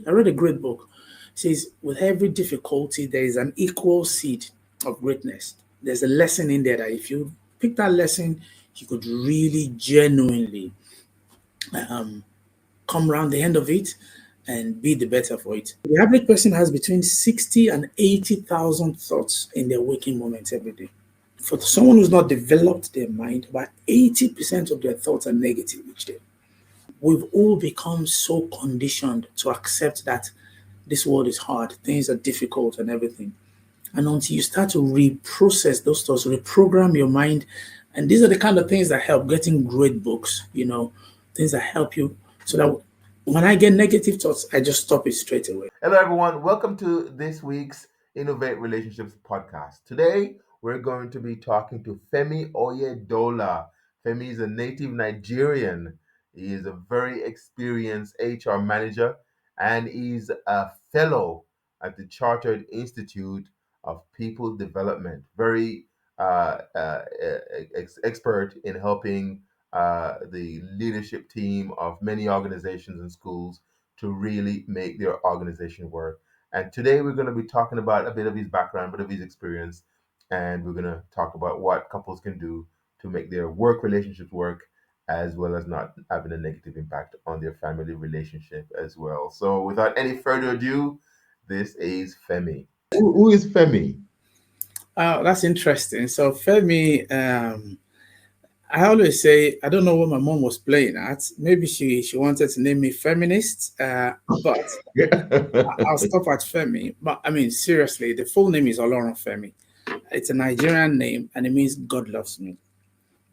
I read a great book. It says, with every difficulty, there is an equal seed of greatness. There's a lesson in there that if you pick that lesson, you could really genuinely um, come around the end of it and be the better for it. The average person has between 60 and 80,000 thoughts in their waking moments every day. For someone who's not developed their mind, about 80% of their thoughts are negative each day. We've all become so conditioned to accept that this world is hard, things are difficult, and everything. And until you start to reprocess those thoughts, reprogram your mind, and these are the kind of things that help getting great books, things that help you so that when I get negative thoughts, I just stop it straight away. Hello, everyone. Welcome to this week's Innovate Relationships podcast. Today, we're going to be talking to Femi Oyedola. Femi is a native Nigerian. He is a very experienced HR manager and he's a fellow at the Chartered Institute of People Development. Very expert in helping the leadership team of many organizations and schools to really make their organization work. And today we're going to be talking about a bit of his background, a bit of his experience, and we're going to talk about what couples can do to make their work relationships work, as well as not having a negative impact on their family relationship as well. So without any further ado, this is Femi. Who is Femi? That's interesting. So Femi, I always say I don't know what my mom was playing at. Maybe she wanted to name me feminist, but I'll stop at Femi. But I mean, seriously, the full name is Olorun Femi. It's a Nigerian name, and it means God loves me.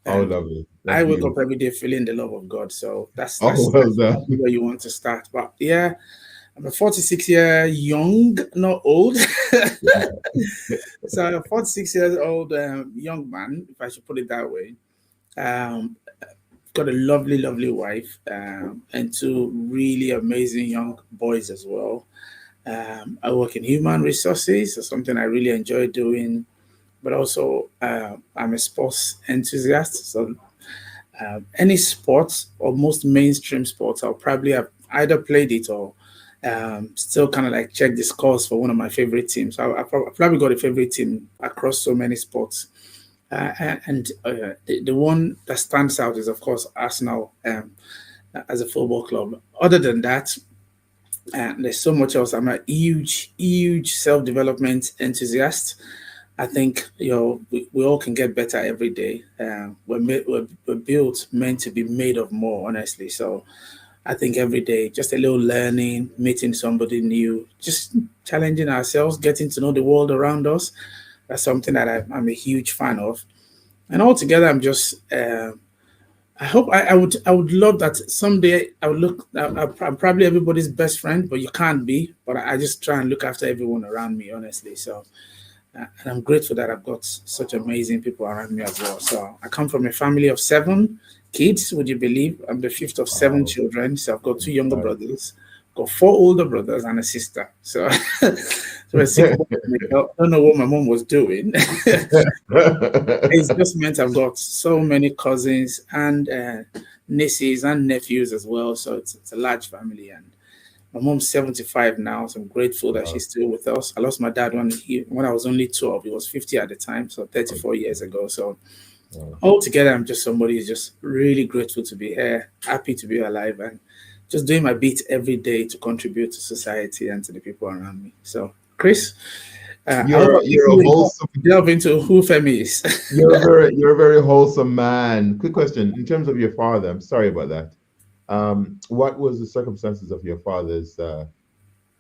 Oh, And lovely. I That's wake up beautiful. every day feeling the love of God. So that's Oh, that's, well that's done. where you want to start. But yeah, I'm a 46-year young, not old. So I'm a 46 years old young man, if I should put it that way. Um, got a lovely, lovely wife and two really amazing young boys as well. I work in human resources, so something I really enjoy doing, but also I'm a sports enthusiast. So any sports or most mainstream sports, I'll probably have either played it or still kind of like check the scores for one of my favorite teams. I've probably got a favorite team across so many sports. And the one that stands out is, of course, Arsenal as a football club. Other than that, there's so much else. I'm a huge, huge self-development enthusiast. I think we all can get better every day. We're built meant to be made of more, honestly. So I think every day, just a little learning, meeting somebody new, just challenging ourselves, getting to know the world around us. That's something that I'm a huge fan of. And altogether, I'm just. I hope I would love that someday I would look. I'm probably everybody's best friend, but you can't be. But I just try and look after everyone around me, honestly. So, and I'm grateful that I've got such amazing people around me as well. So I come from a family of 7 kids. Would you believe? I'm the fifth of 7 children. So I've got two younger brothers, got 4 older brothers, and a sister. So, so a six. Don't know what my mom was doing. It's just meant I've got so many cousins and nieces and nephews as well. So it's a large family. And my mom's 75 now, so I'm grateful that Wow. she's still with us. I lost my dad when I was only 12. He was 50 at the time, so 34 years ago. So Wow. altogether, I'm just somebody who's just really grateful to be here, happy to be alive, and just doing my bit every day to contribute to society and to the people around me. So, Chris, I hope if You're a you wholesome delve into who Femi is. you're a very wholesome man. Quick question. In terms of your father, I'm sorry about that. What was the circumstances of your father's uh,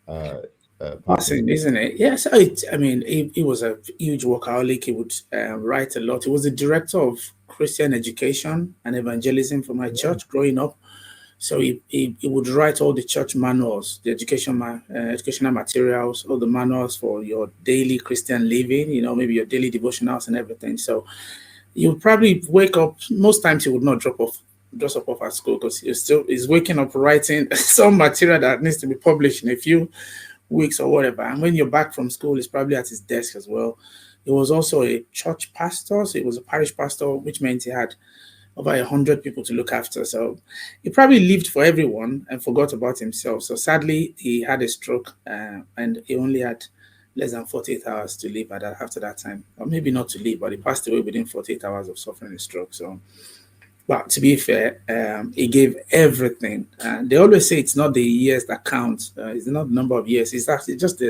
passing? Passing, isn't it? Yes, I mean, he was a huge workaholic. He would write a lot. He was the director of Christian education and evangelism for my Yeah. church growing up. So he would write all the church manuals, the educational materials, all the manuals for your daily Christian living, maybe your daily devotionals and everything. So you would probably wake up, most times he would not dress up off at school because he's waking up writing some material that needs to be published in a few weeks or whatever. And when you're back from school, he's probably at his desk as well. He was also a church pastor, so he was a parish pastor, which meant he had over 100 people to look after. So he probably lived for everyone and forgot about himself. So sadly, he had a stroke, and he only had less than 48 hours to live after that time. Or maybe not to live, but he passed away within 48 hours of suffering a stroke. So, but to be fair, he gave everything. And they always say it's not the years that count. It's not the number of years. It's actually just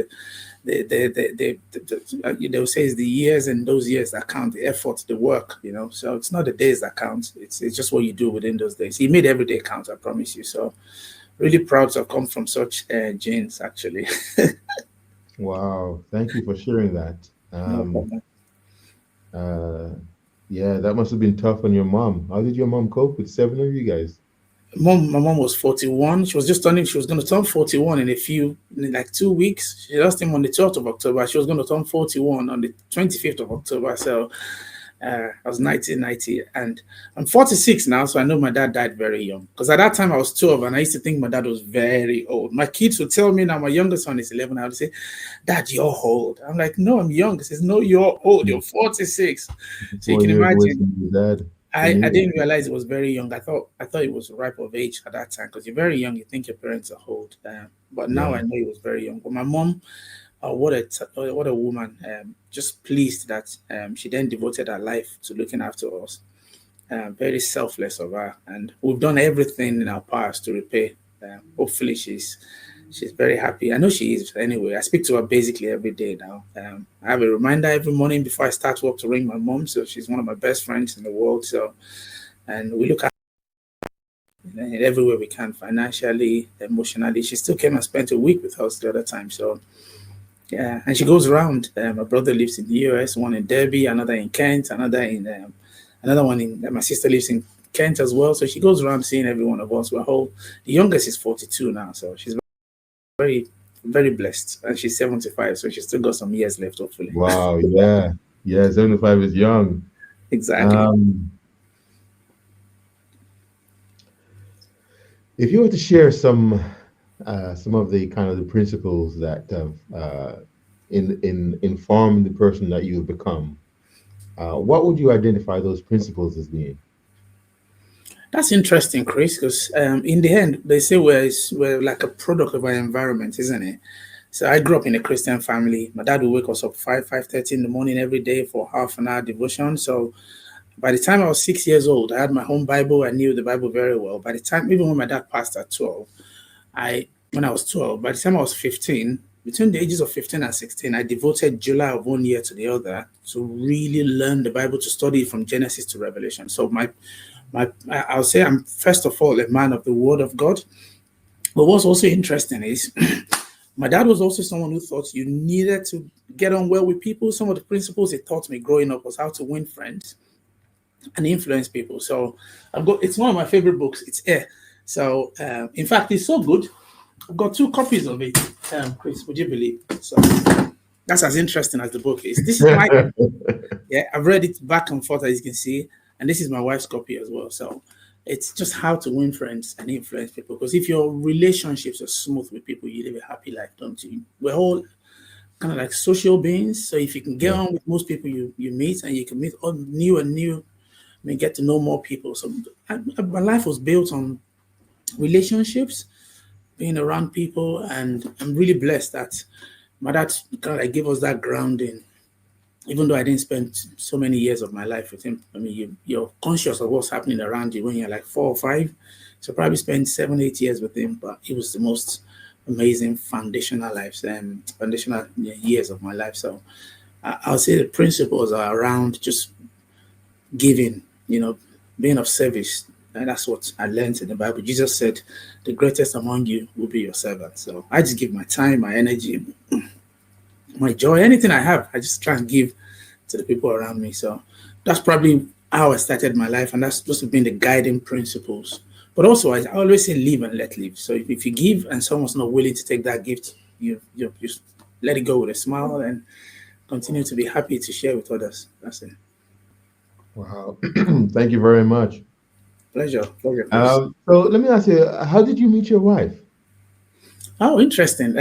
they will say it's the years and those years that count, the effort, the work, So it's not the days that count. It's just what you do within those days. He made every day count, I promise you. So really proud to have come from such genes, actually. Wow, thank you for sharing that. No problem. Uh, yeah, that must have been tough on your mom. How did your mom cope with seven of you guys? My mom was 41. She was going to turn 41 in like 2 weeks. She lost him on the 12th of October. She was going to turn 41 on the 25th of October. So I was 1990, and I'm 46 now, so I know my dad died very young. Because at that time I was 12, and I used to think my dad was very old. My kids would tell me now, my youngest son is 11. I would say, "Dad, you're old." I'm like, "No, I'm young." He says, "No, you're old. You're 46." So you 4 can years away imagine. from your dad. I didn't realize it was very young. I thought it was ripe of age at that time, because you're very young. You think your parents are old, but now Yeah. I know he was very young. But my mom, what a woman! Just pleased that she then devoted her life to looking after us. Very selfless of her, and we've done everything in our powers to repay. Hopefully, she's very happy. I know she is. Anyway, I speak to her basically every day now. I have a reminder every morning before I start work to ring my mom. So she's one of my best friends in the world. So, and we look at in every way we can, financially, emotionally. She still came and spent a week with us the other time. So yeah, and she goes around. My brother lives in the US, one in Derby, another in Kent, another one in. My sister lives in Kent as well. So she goes around seeing every one of us. The youngest is 42 now, so she's very, very blessed, and she's 75, so she's still got some years left, hopefully. Wow, yeah. Yeah, 75 is young. Exactly. Um, if you were to share some of the kind of the principles that have in informed the person that you've become, what would you identify those principles as being? That's interesting, Chris, because in the end, they say we're like a product of our environment, isn't it? So I grew up in a Christian family. My dad would wake us up 5:30 in the morning every day for half an hour devotion. So by the time I was 6 years old, I had my home Bible. I knew the Bible very well. By the time, even when my dad passed at 12, when I was 12, by the time I was 15, between the ages of 15 and 16, I devoted July of one year to the other to really learn the Bible, to study it from Genesis to Revelation. So I'll say I'm first of all a man of the Word of God. But what's also interesting is my dad was also someone who thought you needed to get on well with people. Some of the principles he taught me growing up was how to win friends and influence people. So it's one of my favorite books. It's Air. So in fact, it's so good. I've got 2 copies of it. Chris, would you believe? So that's as interesting as the book is. This is my yeah. I've read it back and forth, as you can see, and this is my wife's copy as well. So it's just how to win friends and influence people. Because if your relationships are smooth with people, you live a happy life, don't you? We're all kind of like social beings. So if you can get Yeah. on with most people you meet, and you can meet all new and new, get to know more people. So my life was built on relationships, being around people, and I'm really blessed that my dad kind of like gave us that grounding. Even though I didn't spend so many years of my life with him, I mean, you're conscious of what's happening around you when you're like 4 or 5. So probably spent 7, 8 years with him, but it was the most amazing foundational lives and foundational years of my life. So I'll say the principles are around just giving, being of service. And that's what I learned in the Bible. Jesus said, the greatest among you will be your servant. So I just give my time, my energy, my joy, anything I have, I just try and give to the people around me. So that's probably how I started my life. And that's just been the guiding principles. But also, I always say live and let live. So if you give and someone's not willing to take that gift, you just let it go with a smile and continue to be happy to share with others. That's it. Wow. Thank you very much. Pleasure, Chris. So let me ask you, how did you meet your wife? Oh, interesting.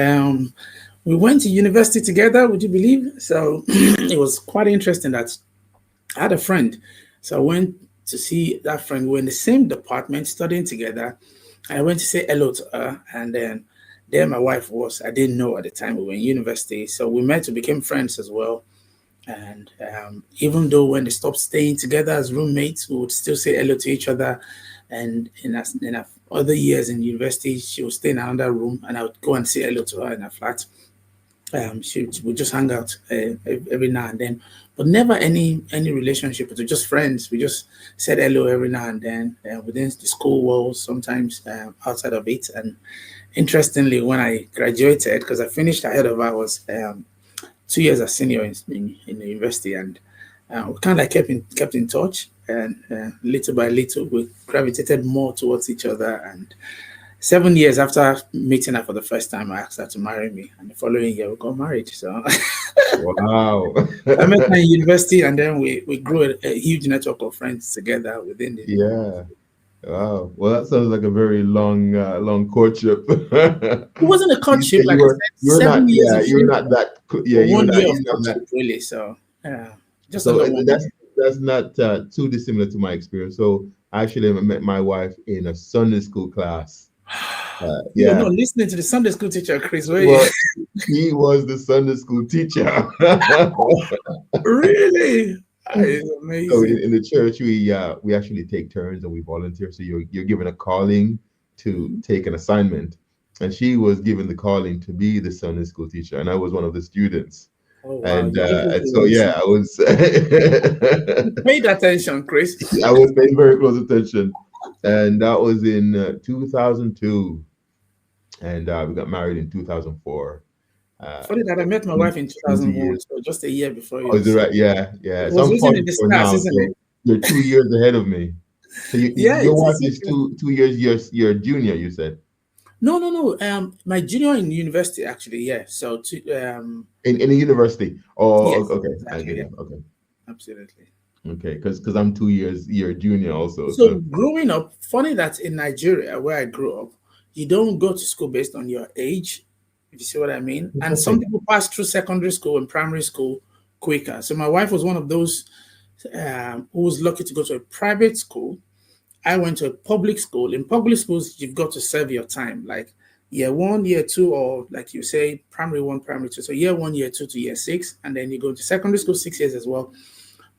We went to university together, would you believe? So it was quite interesting that I had a friend. So I went to see that friend. We're in the same department studying together. I went to say hello to her, and then there my wife was. I didn't know at the time we were in university, so we met, we became friends as well. And even though when they stopped staying together as roommates, we would still say hello to each other. And in other years in university, she would stay in another room, and I would go and say hello to her in her flat. She would just hang out every now and then, but never any relationship. It was just friends. We just said hello every now and then within the school walls, sometimes outside of it. And interestingly, when I graduated, because I finished ahead of her, I was 2 years as senior in the university, and we kind of kept in touch, and little by little we gravitated more towards each other. And 7 years after meeting her for the first time, I asked her to marry me, and the following year we got married. So Wow. I met her in university, and then we grew a huge network of friends together within the. Yeah. Wow. Well, that sounds like a very long courtship. It wasn't a courtship, like I said, You're seven not, years yeah, of you're friendship, not that, yeah, but you're 1 year of not that. courtship, really. So just So under 1 year. that's not too dissimilar to my experience. So actually, I met my wife in a Sunday school class. You were Yeah. not listening to the Sunday school teacher, Chris, were you? Well, he was the Sunday school teacher. Really? That is So amazing. in the church, we actually take turns and we volunteer. So you're given a calling to take an assignment, and she was given the calling to be the Sunday school teacher, and I was one of the students. Oh wow, And so yeah, I was you paid attention, Chris. I was paying very close attention, and that was in 2002, and we got married in 2004. Funny that I met my wife in 20 2001, years. so just a year before Oh, you. is it So right? Yeah, yeah. it So was I'm written in the 44 stars, now, isn't it? so you're 2 years ahead of me. So Yeah, your wife it's is interesting. two years your junior, you said, No, no, no. My junior in university, actually, yeah. So in a university. Oh, yes, okay, I exactly, get yeah, it. Okay, absolutely. okay, because I'm 2 years your junior also. So So growing up, funny that in Nigeria, where I grew up, you don't go to school based on your age, if you see what I mean. And some interesting. people pass through secondary school and primary school quicker. So my wife was one of those who was lucky to go to a private school. I went to a public school. In public schools, you've got to serve your time, like year one, year two, or like you say, primary one, primary two. So year one, year two to year six, and then you go to secondary school 6 years as well.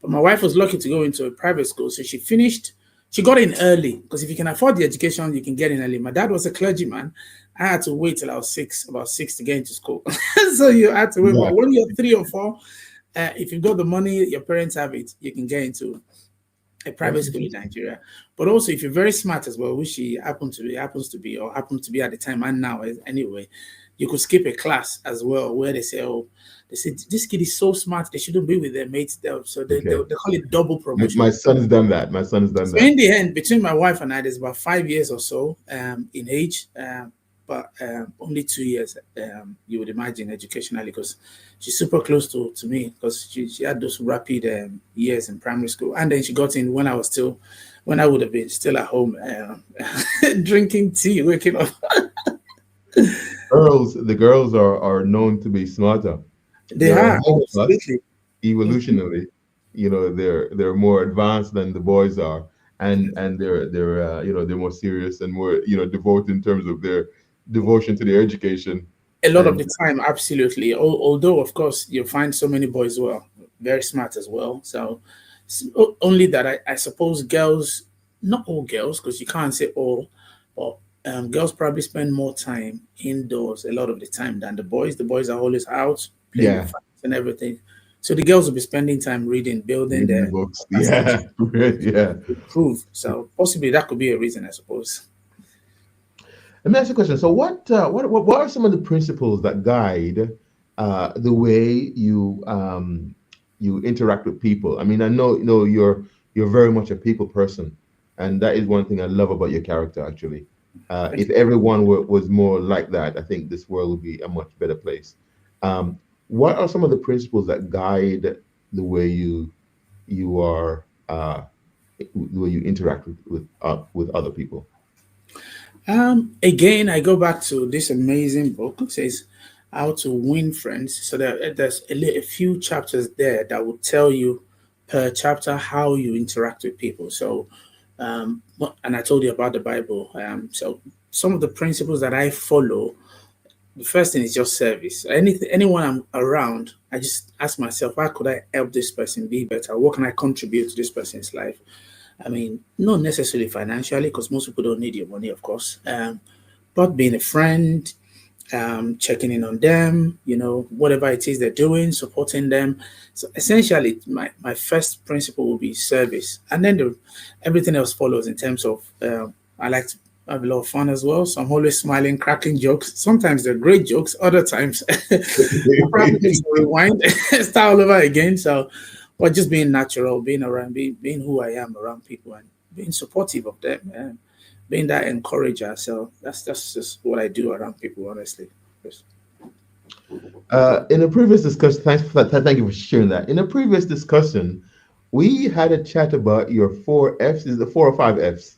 But my wife was lucky to go into a private school, so she finished. She got in early because if you can afford the education, you can get in early. My dad was a clergyman. I had to wait till I was about six to get into school. So you had to wait. Yeah. But when you're 3 or 4, if you've got the money, your parents have it, you can get into a private That's school in interesting. Nigeria. But also, if you're very smart as well, which she happens to be at the time and now anyway, you could skip a class as well where they say this kid is so smart, they shouldn't be with their mates there. So Okay, they call it double my promotion. son's done that. My son's done So that. in the end, between my wife and I, there's about 5 years or so in age, but only 2 years, you would imagine, educationally, because she's super close to me because she had those rapid years in primary school. And then she got in when I would have been still at home drinking tea, waking up. The girls are known to be smarter. They They're are, ahead of us absolutely. Mhm. evolutionally. They're more advanced than the boys are, and they're they're more serious and more devoted in terms of their devotion to their education. A lot of And the time, absolutely. Although, of course, you find so many boys who are very smart as well. So, only that I suppose girls, not all girls, because you can't say all, but girls probably spend more time indoors a lot of the time than the boys. The boys are always out playing with yeah, friends and everything. So the girls will be spending time reading, building reading the their books. capacity Yeah, yeah. to improve. So possibly that could be a reason, I suppose. Let me ask you a question. So, what are some of the principles that guide the way you interact with people? I mean, I know you're very much a people person, and that is one thing I love about your character. Actually, Thank if you. everyone was more like that, I think this world would be a much better place. Um, what are some of the principles that guide the way you are the way you interact with other people? Again, I go back to this amazing book. It says how to win friends. So there's a few chapters there that will tell you per chapter how you interact with people. So, and I told you about the Bible. So some of the principles that I follow, the first thing is just service. Anyone I'm around, I just ask myself, how could I help this person be better? What can I contribute to this person's life? I mean, not necessarily financially, because most people don't need your money, of course. But being a friend, checking in on them, whatever it is they're doing, supporting them. So essentially, my first principle will be service. And then everything else follows in terms of, I like to have a lot of fun as well. So I'm always smiling, cracking jokes. Sometimes they're great jokes. Other times, I probably need to rewind, start all over again. So, but just being natural, being around, being who I am around people and being supportive of them. Being that encourager. So that's just what I do around people, honestly. Yes. In a previous discussion, thank you for sharing that. In a previous discussion, we had a chat about your 4 Fs. Is the 4 or 5 Fs?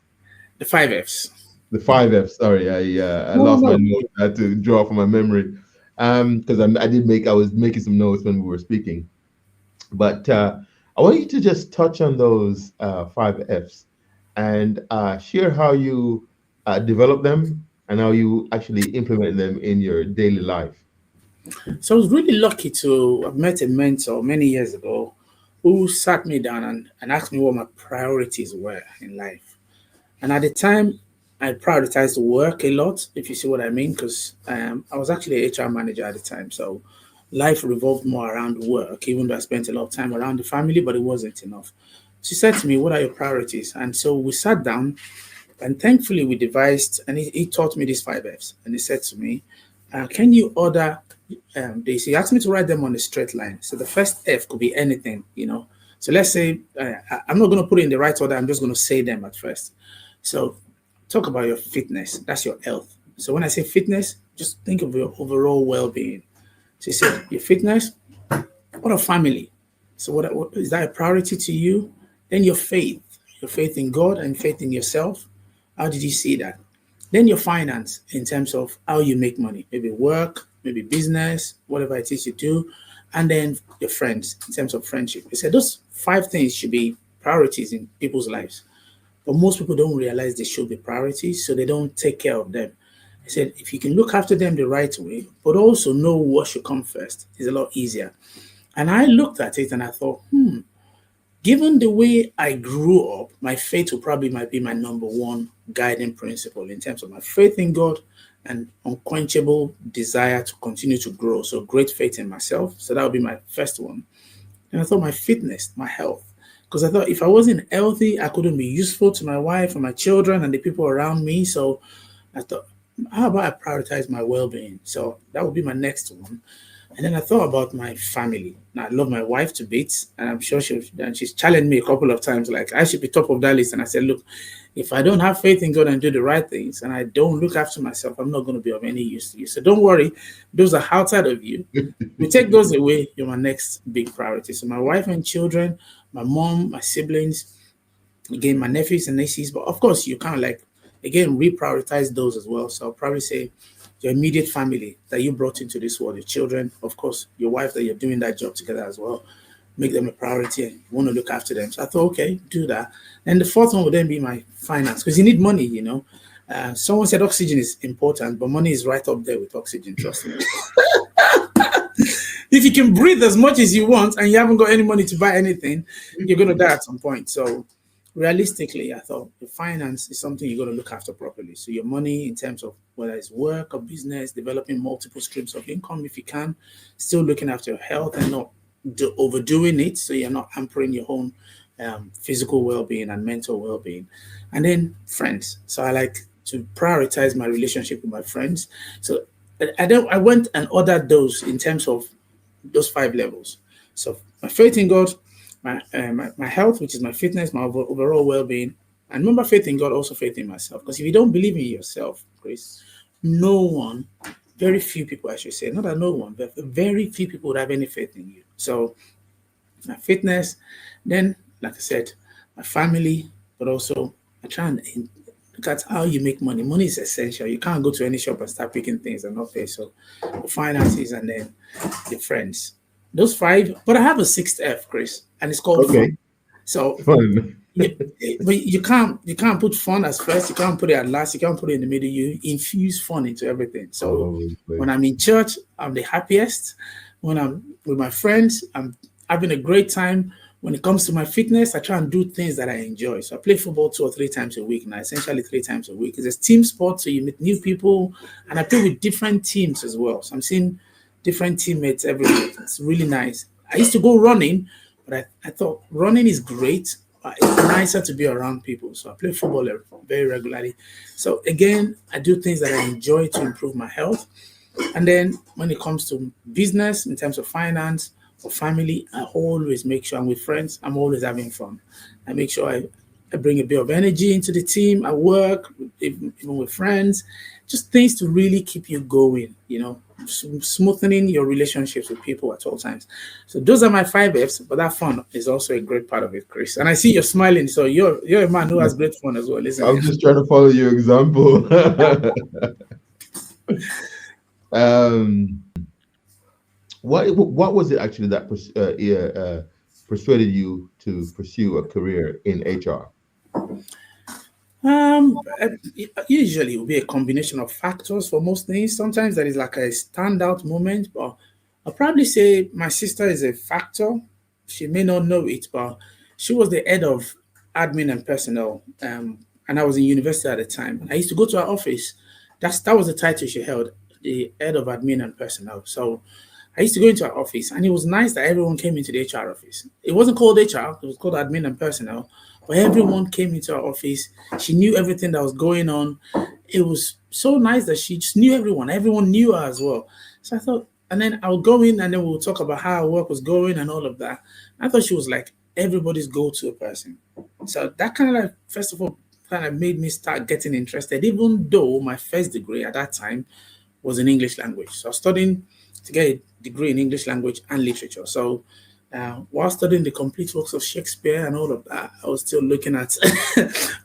The 5 Fs. The 5 Fs. Sorry, I No, lost my no. notes. I had to draw from my memory. Because I was making some notes when we were speaking. But I want you to just touch on those 5 Fs and share how you develop them and how you actually implement them in your daily life. So I was really lucky to have met a mentor many years ago who sat me down and asked me what my priorities were in life. And at the time, I prioritized work a lot, if you see what I mean, because I was actually a HR manager at the time. So life revolved more around work, even though I spent a lot of time around the family, but it wasn't enough. She said to me, what are your priorities? And so we sat down and thankfully we devised, and he taught me these 5 Fs. And he said to me, can you order this? He asked me to write them on a straight line. So the first F could be anything. So let's say, I'm not going to put it in the right order. I'm just going to say them at first. So talk about your fitness. That's your health. So when I say fitness, just think of your overall well-being. So he said, your fitness, what a family. So what is that a priority to you? Then your faith in God and faith in yourself. How did you see that? Then your finance in terms of how you make money, maybe work, maybe business, whatever it is you do. And then your friends in terms of friendship. He said those 5 things should be priorities in people's lives. But most people don't realize they should be priorities, so they don't take care of them. He said if you can look after them the right way, but also know what should come first, it's a lot easier. And I looked at it and I thought, given the way I grew up, my faith will probably might be my number one guiding principle in terms of my faith in God and unquenchable desire to continue to grow. So great faith in myself. So that would be my first one. And I thought my fitness, my health. Because I thought if I wasn't healthy, I couldn't be useful to my wife and my children and the people around me. So I thought, how about I prioritize my well-being? So that would be my next one. And then I thought about my family. Now, I love my wife to bits, and I'm sure she's challenged me a couple of times, like I should be top of that list. And I said, look, if I don't have faith in God and do the right things, and I don't look after myself, I'm not going to be of any use to you. So don't worry, those are outside of you. We take those away, you're my next big priority. So my wife and children, my mom, my siblings, again, my nephews and nieces. But of course, you can't again, reprioritize those as well. So I'll probably say your immediate family that you brought into this world, your children, of course, your wife that you're doing that job together as well. Make them a priority and you want to look after them. So I thought, okay, do that. And the fourth one would then be my finance because you need money. Someone said oxygen is important, but money is right up there with oxygen, trust me. If you can breathe as much as you want and you haven't got any money to buy anything, you're going to die at some point. So realistically, I thought the finance is something you're going to look after properly. So your money in terms of whether it's work or business, developing multiple streams of income if you can, still looking after your health and not overdoing it so you're not hampering your own physical well-being and mental well-being. And then friends. So I like to prioritize my relationship with my friends. So I went and ordered those in terms of those 5 levels. So my faith in God, my health, which is my fitness, my overall well-being, and remember faith in God, also faith in myself. Because if you don't believe in yourself, Chris, no one, very few people, I should say, not that no one, but very few people would have any faith in you. So my fitness, then, like I said, my family, but also I try and look at how you make money. Money is essential. You can't go to any shop and start picking things and not pay. So the finances and then the friends. Those five, but I have a sixth F, Chris, and it's called Okay, fun. So fun. but you can't put fun as first. You can't put it at last. You can't put it in the middle. You infuse fun into everything. So Oh, when I'm in church, I'm the happiest. When I'm with my friends, I'm having a great time. When it comes to my fitness, I try and do things that I enjoy. So I play football 2 or 3 times a week now, essentially 3 times a week. It's a team sport, so you meet new people, and I play with different teams as well. So I'm seeing different teammates every week. It's really nice. I used to go running, but I thought running is great. But it's nicer to be around people. So I play football very regularly. So again, I do things that I enjoy to improve my health. And then when it comes to business, in terms of finance or family, I always make sure I'm with friends. I'm always having fun. I make sure I bring a bit of energy into the team. I work, even with friends, just things to really keep you going, smoothing your relationships with people at all times. So those are my 5 Fs, but that fun is also a great part of it, Chris. And I see you're smiling. So you're a man who has great fun as well, isn't I'm it? just trying to follow your example. um, what was it actually that persuaded you to pursue a career in HR? Usually it will be a combination of factors for most things. Sometimes there is like a standout moment, but I'll probably say my sister is a factor. She may not know it, but she was the head of admin and personnel. And I was in university at the time. I used to go to her office. That was the title she held, the head of admin and personnel. So I used to go into her office, and it was nice that everyone came into the HR office. It wasn't called HR; it was called admin and personnel. But everyone came into her office. She knew everything that was going on. It was so nice that she just knew everyone. Everyone knew her as well. So I thought, and then I would go in, and then we'll talk about how her work was going and all of that. I thought she was like everybody's go-to person. So that kind of like, first of all, kind of made me start getting interested, even though my first degree at that time was in English language. So I was studying to get a degree in English language and literature. So while studying the complete works of Shakespeare and all of that, I was still looking at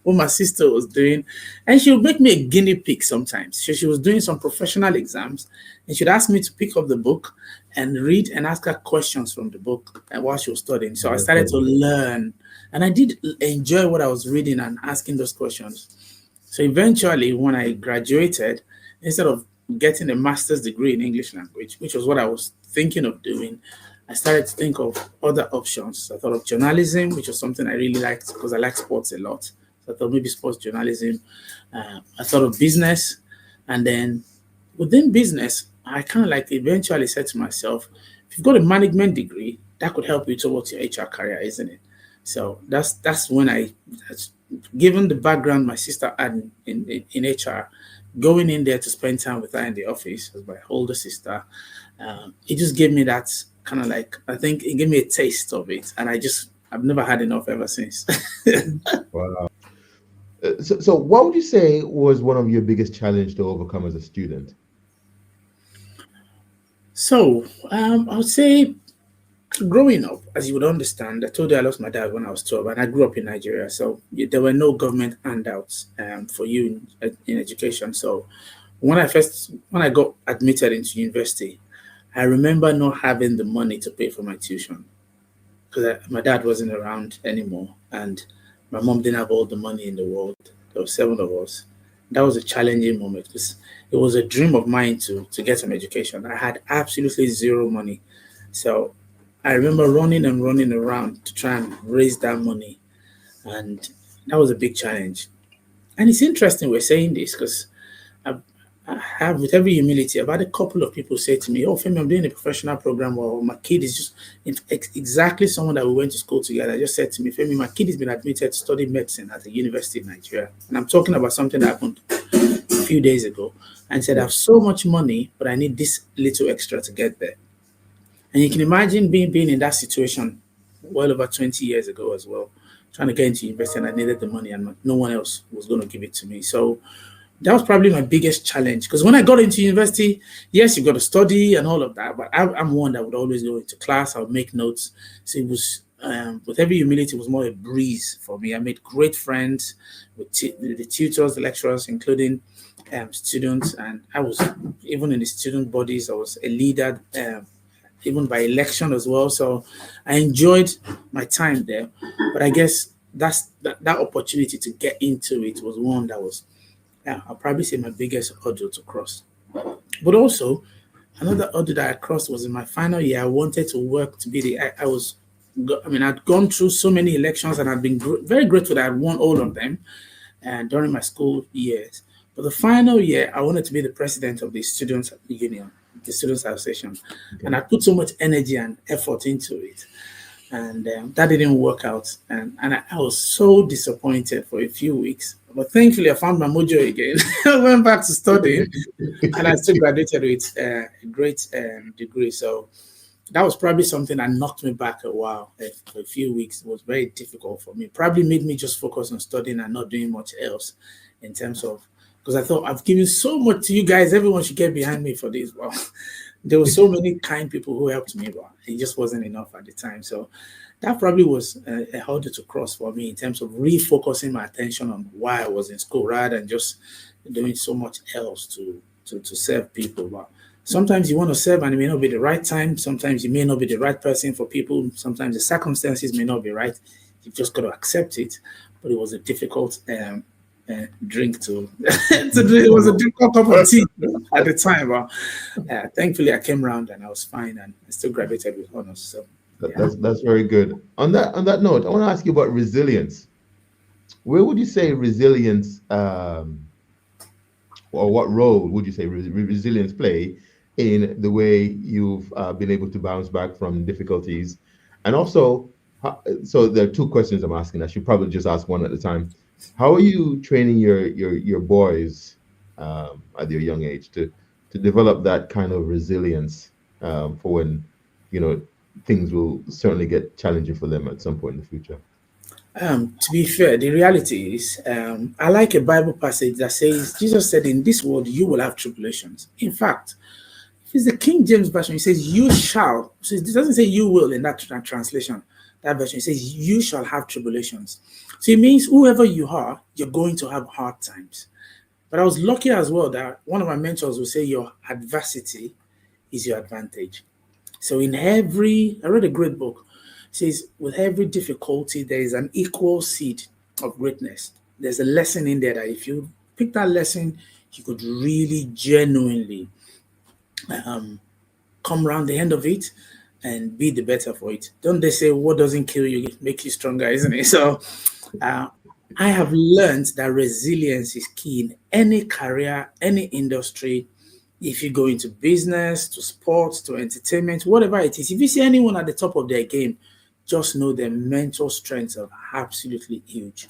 what my sister was doing. And she would make me a guinea pig sometimes. So she was doing some professional exams, and she'd ask me to pick up the book and read and ask her questions from the book while she was studying. So I started to learn, and I did enjoy what I was reading and asking those questions. So eventually, when I graduated, instead of getting a master's degree in English language, which was what I was thinking of doing, I started to think of other options. I thought of journalism, which was something I really liked because I like sports a lot. So I thought maybe sports journalism. I thought of business. And then within business, I kind of like eventually said to myself, if you've got a management degree, that could help you towards your HR career, isn't it? So that's when given the background my sister had in HR, going in there to spend time with her in the office as my older sister, it just gave me that kind of like, I think it gave me a taste of it, and I've never had enough ever since. Wow. So what would you say was one of your biggest challenge to overcome as a student? So I would say growing up, as you would understand, I told you I lost my dad when I was 12, and I grew up in Nigeria. So there were no government handouts for you in education. So when I got admitted into university, I remember not having the money to pay for my tuition because my dad wasn't around anymore, and my mom didn't have all the money in the world. There were 7 of us. That was a challenging moment because it was a dream of mine to get some education. I had absolutely zero money, so I remember running and running around to try and raise that money, and that was a big challenge. And it's interesting we're saying this because I have, with every humility, I've had a couple of people say to me, "Oh, Femi, I'm doing a professional program, or my kid is just exactly someone that we went to school together." Just said to me, "Femi, my kid has been admitted to study medicine at the university in Nigeria," and I'm talking about something that happened a few days ago, and said, "I Yeah. have so much money, but I need this little extra to get there." And you can imagine being in that situation well over 20 years ago as well, trying to get into university, and I needed the money, and no one else was going to give it to me. So that was probably my biggest challenge because when I got into university, yes, you've got to study and all of that, but I'm one that would always go into class. I would make notes. So it was, with every humility, it was more a breeze for me. I made great friends with the tutors, the lecturers, including students, and I was even in the student bodies. I was a leader even by election as well. So I enjoyed my time there. But I guess that opportunity to get into it was one that was, yeah, I'll probably say my biggest hurdle to cross. But also, another hurdle that I crossed was in my final year. I wanted to work to be I'd gone through so many elections and I'd been very grateful that I'd won all of them during my school years. But the final year, I wanted to be the president of the Students' Union, the Students' Association. Okay. And I put so much energy and effort into it. And that didn't work out. And I was so disappointed for a few weeks. But thankfully, I found my mojo again. I went back to studying, and I still graduated with a great degree. So that was probably something that knocked me back a while. For a few weeks, it was very difficult for me. Probably made me just focus on studying and not doing much else in terms of, because I thought I've given so much to you guys. Everyone should get behind me for this. Well, there were so many kind people who helped me, but it just wasn't enough at the time. So that probably was a hurdle to cross for me in terms of refocusing my attention on why I was in school rather than just doing so much else to serve people. But sometimes you want to serve and it may not be the right time. Sometimes you may not be the right person for people. Sometimes the circumstances may not be right. You've just got to accept it. But it was a difficult drink to it was a difficult cup of tea at the time. But thankfully I came around and I was fine and I still graduated with honors. So that's very good. On that note, I want to ask you about resilience. Where would you say resilience, or what role would you say resilience play in the way you've been able to bounce back from difficulties? And also, so there are two questions I'm asking. I should probably just ask one at a time. How are you training your boys at your young age to develop that kind of resilience for when things will certainly get challenging for them at some point in the future? To be fair, the reality is, I like a Bible passage that says, Jesus said, in this world, you will have tribulations. In fact, if it's the King James Version, it says, you shall. So it doesn't say you will in that translation. That version, it says, you shall have tribulations. So it means whoever you are, you're going to have hard times. But I was lucky as well that one of my mentors would say, your adversity is your advantage. So I read a great book. It says, with every difficulty, there is an equal seed of greatness. There's a lesson in there that if you pick that lesson, you could really genuinely come around the end of it and be the better for it. Don't they say what doesn't kill you makes you stronger, isn't it? So I have learned that resilience is key in any career, any industry. If you go into business, to sports, to entertainment, whatever it is, if you see anyone at the top of their game, just know their mental strengths are absolutely huge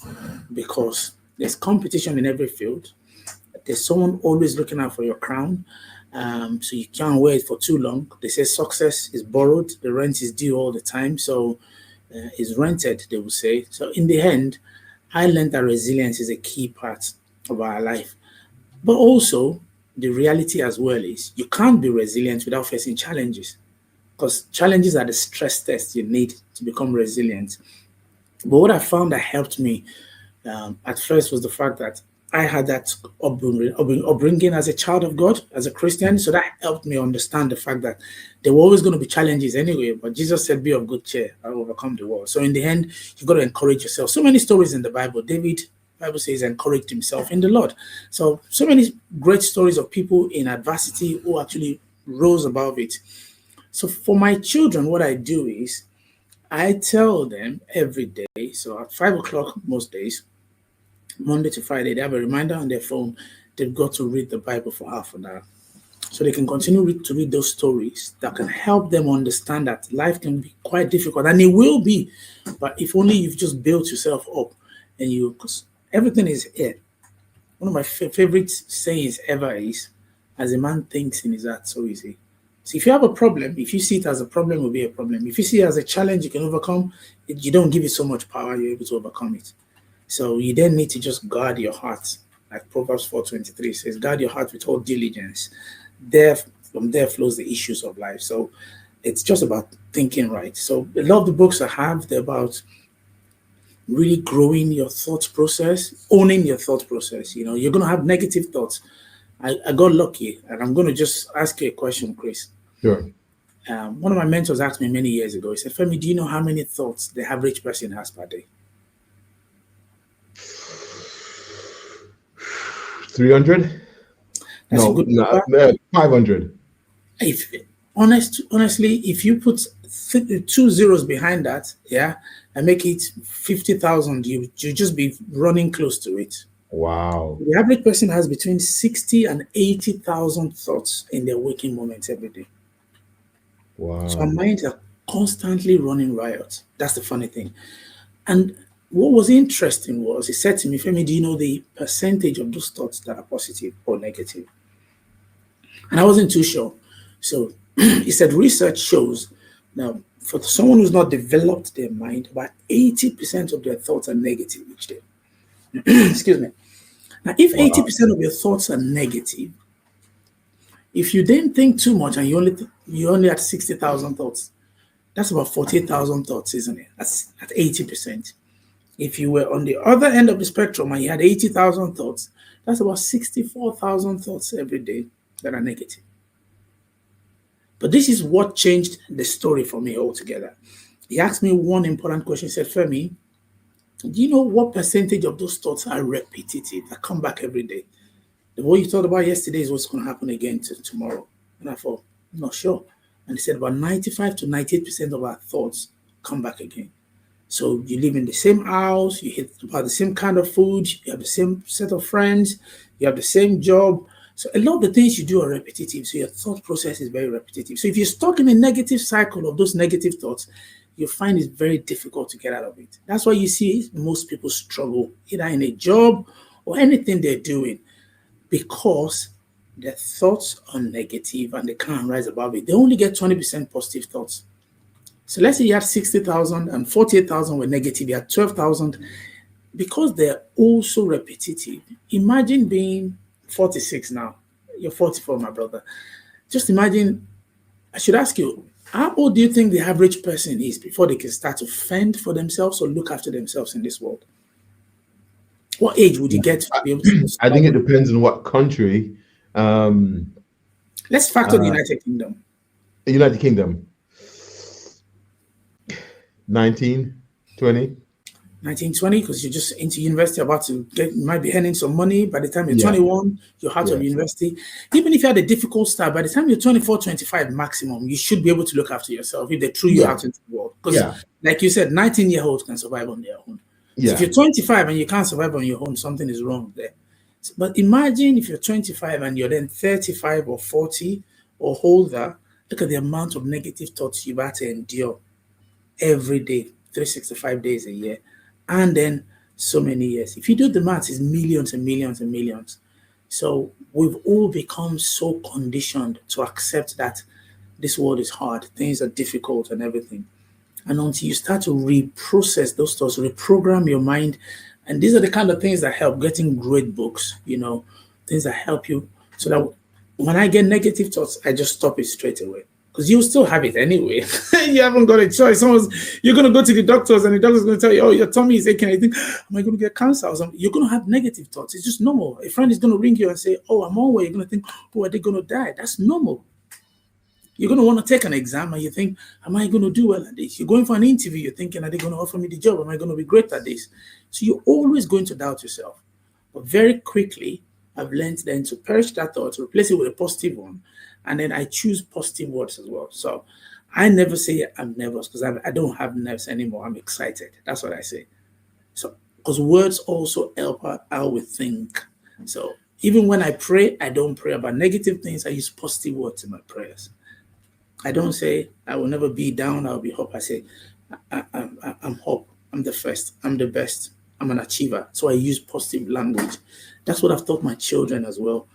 because there's competition in every field. There's someone always looking out for your crown. So you can't wait for too long. They say success is borrowed. The rent is due all the time. So it's rented, they will say. So in the end, I learned that resilience is a key part of our life. But also, the reality as well is you can't be resilient without facing challenges because challenges are the stress tests you need to become resilient. But what I found that helped me at first was the fact that I had that upbringing as a child of God, as a Christian. So that helped me understand the fact that there were always going to be challenges anyway. But Jesus said, be of good cheer, I will overcome the world. So in the end, you've got to encourage yourself. So many stories in the Bible. Bible says, encouraged himself in the Lord. So many great stories of people in adversity who actually rose above it. So for my children, what I do is I tell them every day, so at 5 o'clock most days, Monday to Friday, they have a reminder on their phone. They've got to read the Bible for half an hour. So they can continue to read those stories that can help them understand that life can be quite difficult. And it will be. But if only you've just built yourself up and because everything is here. One of my favorite sayings ever is, as a man thinks in his heart, so is he. So if you have a problem, if you see it as a problem, it will be a problem. If you see it as a challenge you can overcome, you don't give it so much power, you're able to overcome it. So you then need to just guard your heart. Like Proverbs 4:23 says, guard your heart with all diligence. From there flows the issues of life. So it's just about thinking right. So a lot of the books I have, they're about really growing your thought process, owning your thought process. You're going to have negative thoughts. I got lucky, and I'm going to just ask you a question, Chris. Sure. One of my mentors asked me many years ago, he said, Femi, do you know how many thoughts the average person has per day? 300? That's a No, good number. 500. If honestly, if you put two zeros behind that, yeah, and make it 50,000, you just be running close to it. Wow. The average person has between 60 and 80,000 thoughts in their waking moments every day. So our Wow. minds are constantly running riot. That's the funny thing. And what was interesting was he said to me, Femi, do you know the percentage of those thoughts that are positive or negative? And I wasn't too sure. So he said research shows now for someone who's not developed their mind, about 80% of their thoughts are negative each day. Excuse me. Now, if Wow. 80% of your thoughts are negative, if you didn't think too much and you only had 60,000 thoughts, that's about 48,000 thoughts, isn't it? That's at 80%. If you were on the other end of the spectrum and you had 80,000 thoughts, that's about 64,000 thoughts every day that are negative. But this is what changed the story for me altogether. He asked me one important question. He said, Femi, do you know what percentage of those thoughts are repetitive, that come back every day? The what you thought about yesterday is what's going to happen again tomorrow. And I thought, I'm not sure. And he said about 95 to 98% of our thoughts come back again. So you live in the same house, you eat about the same kind of food, you have the same set of friends, you have the same job. So a lot of the things you do are repetitive. So your thought process is very repetitive. So if you're stuck in a negative cycle of those negative thoughts, you find it's very difficult to get out of it. That's why you see most people struggle either in a job or anything they're doing because their thoughts are negative and they can't rise above it. They only get 20% positive thoughts. So let's say you had 60,000 and 48,000 were negative, you had 12,000. Because they're also repetitive, imagine being 46 now. You're 44, my brother. Just imagine, I should ask you, how old do you think the average person is before they can start to fend for themselves or look after themselves in this world? What age would you get to be able to I think start? it depends on what country. Um, Let's factor the uh, United Kingdom. the United Kingdom, 19, 20. 1920, because you're just into university, about to get, you might be earning some money. By the time you're Yeah. 21, you're out of Yeah. university. Even if you had a difficult start, by the time you're 24, 25 maximum, you should be able to look after yourself if they threw you Yeah. out into the world. Because, Yeah. like you said, 19-year-olds can survive on their own. So if Yeah. you're 25 and you can't survive on your own, something is wrong there. But imagine if you're 25 and you're then 35 or 40 or older, look at the amount of negative thoughts you've had to endure every day, 365 days a year, and then so many years. If you do the maths, it's millions and millions and millions. So we've all become so conditioned to accept that this world is hard, things are difficult and everything. And until you start to reprocess those thoughts, reprogram your mind, and these are the kind of things that help getting great books, things that help you so that when I get negative thoughts, I just stop it straight away. Because you still have it anyway. You haven't got a choice. You're going to go to the doctors and the doctor's going to tell you, oh, your tummy is aching. I think, am I going to get cancer or something? You're going to have negative thoughts. It's just normal. A friend is going to ring you and say, oh, I'm on way. You're going to think, oh, are they going to die? That's normal. You're going to want to take an exam and you think, am I going to do well at this? You're going for an interview. You're thinking, are they going to offer me the job? Am I going to be great at this? So you're always going to doubt yourself. But very quickly, I've learned then to perish that thought, to replace it with a positive one. And then I choose positive words as well. So I never say I'm nervous because I don't have nerves anymore. I'm excited. That's what I say. So, because words also help how we think. So even when I pray, I don't pray about negative things. I use positive words in my prayers. I don't say I will never be down. I'll be hope. I say I'm hope. I'm the first. I'm the best. I'm an achiever. So I use positive language. That's what I've taught my children as well.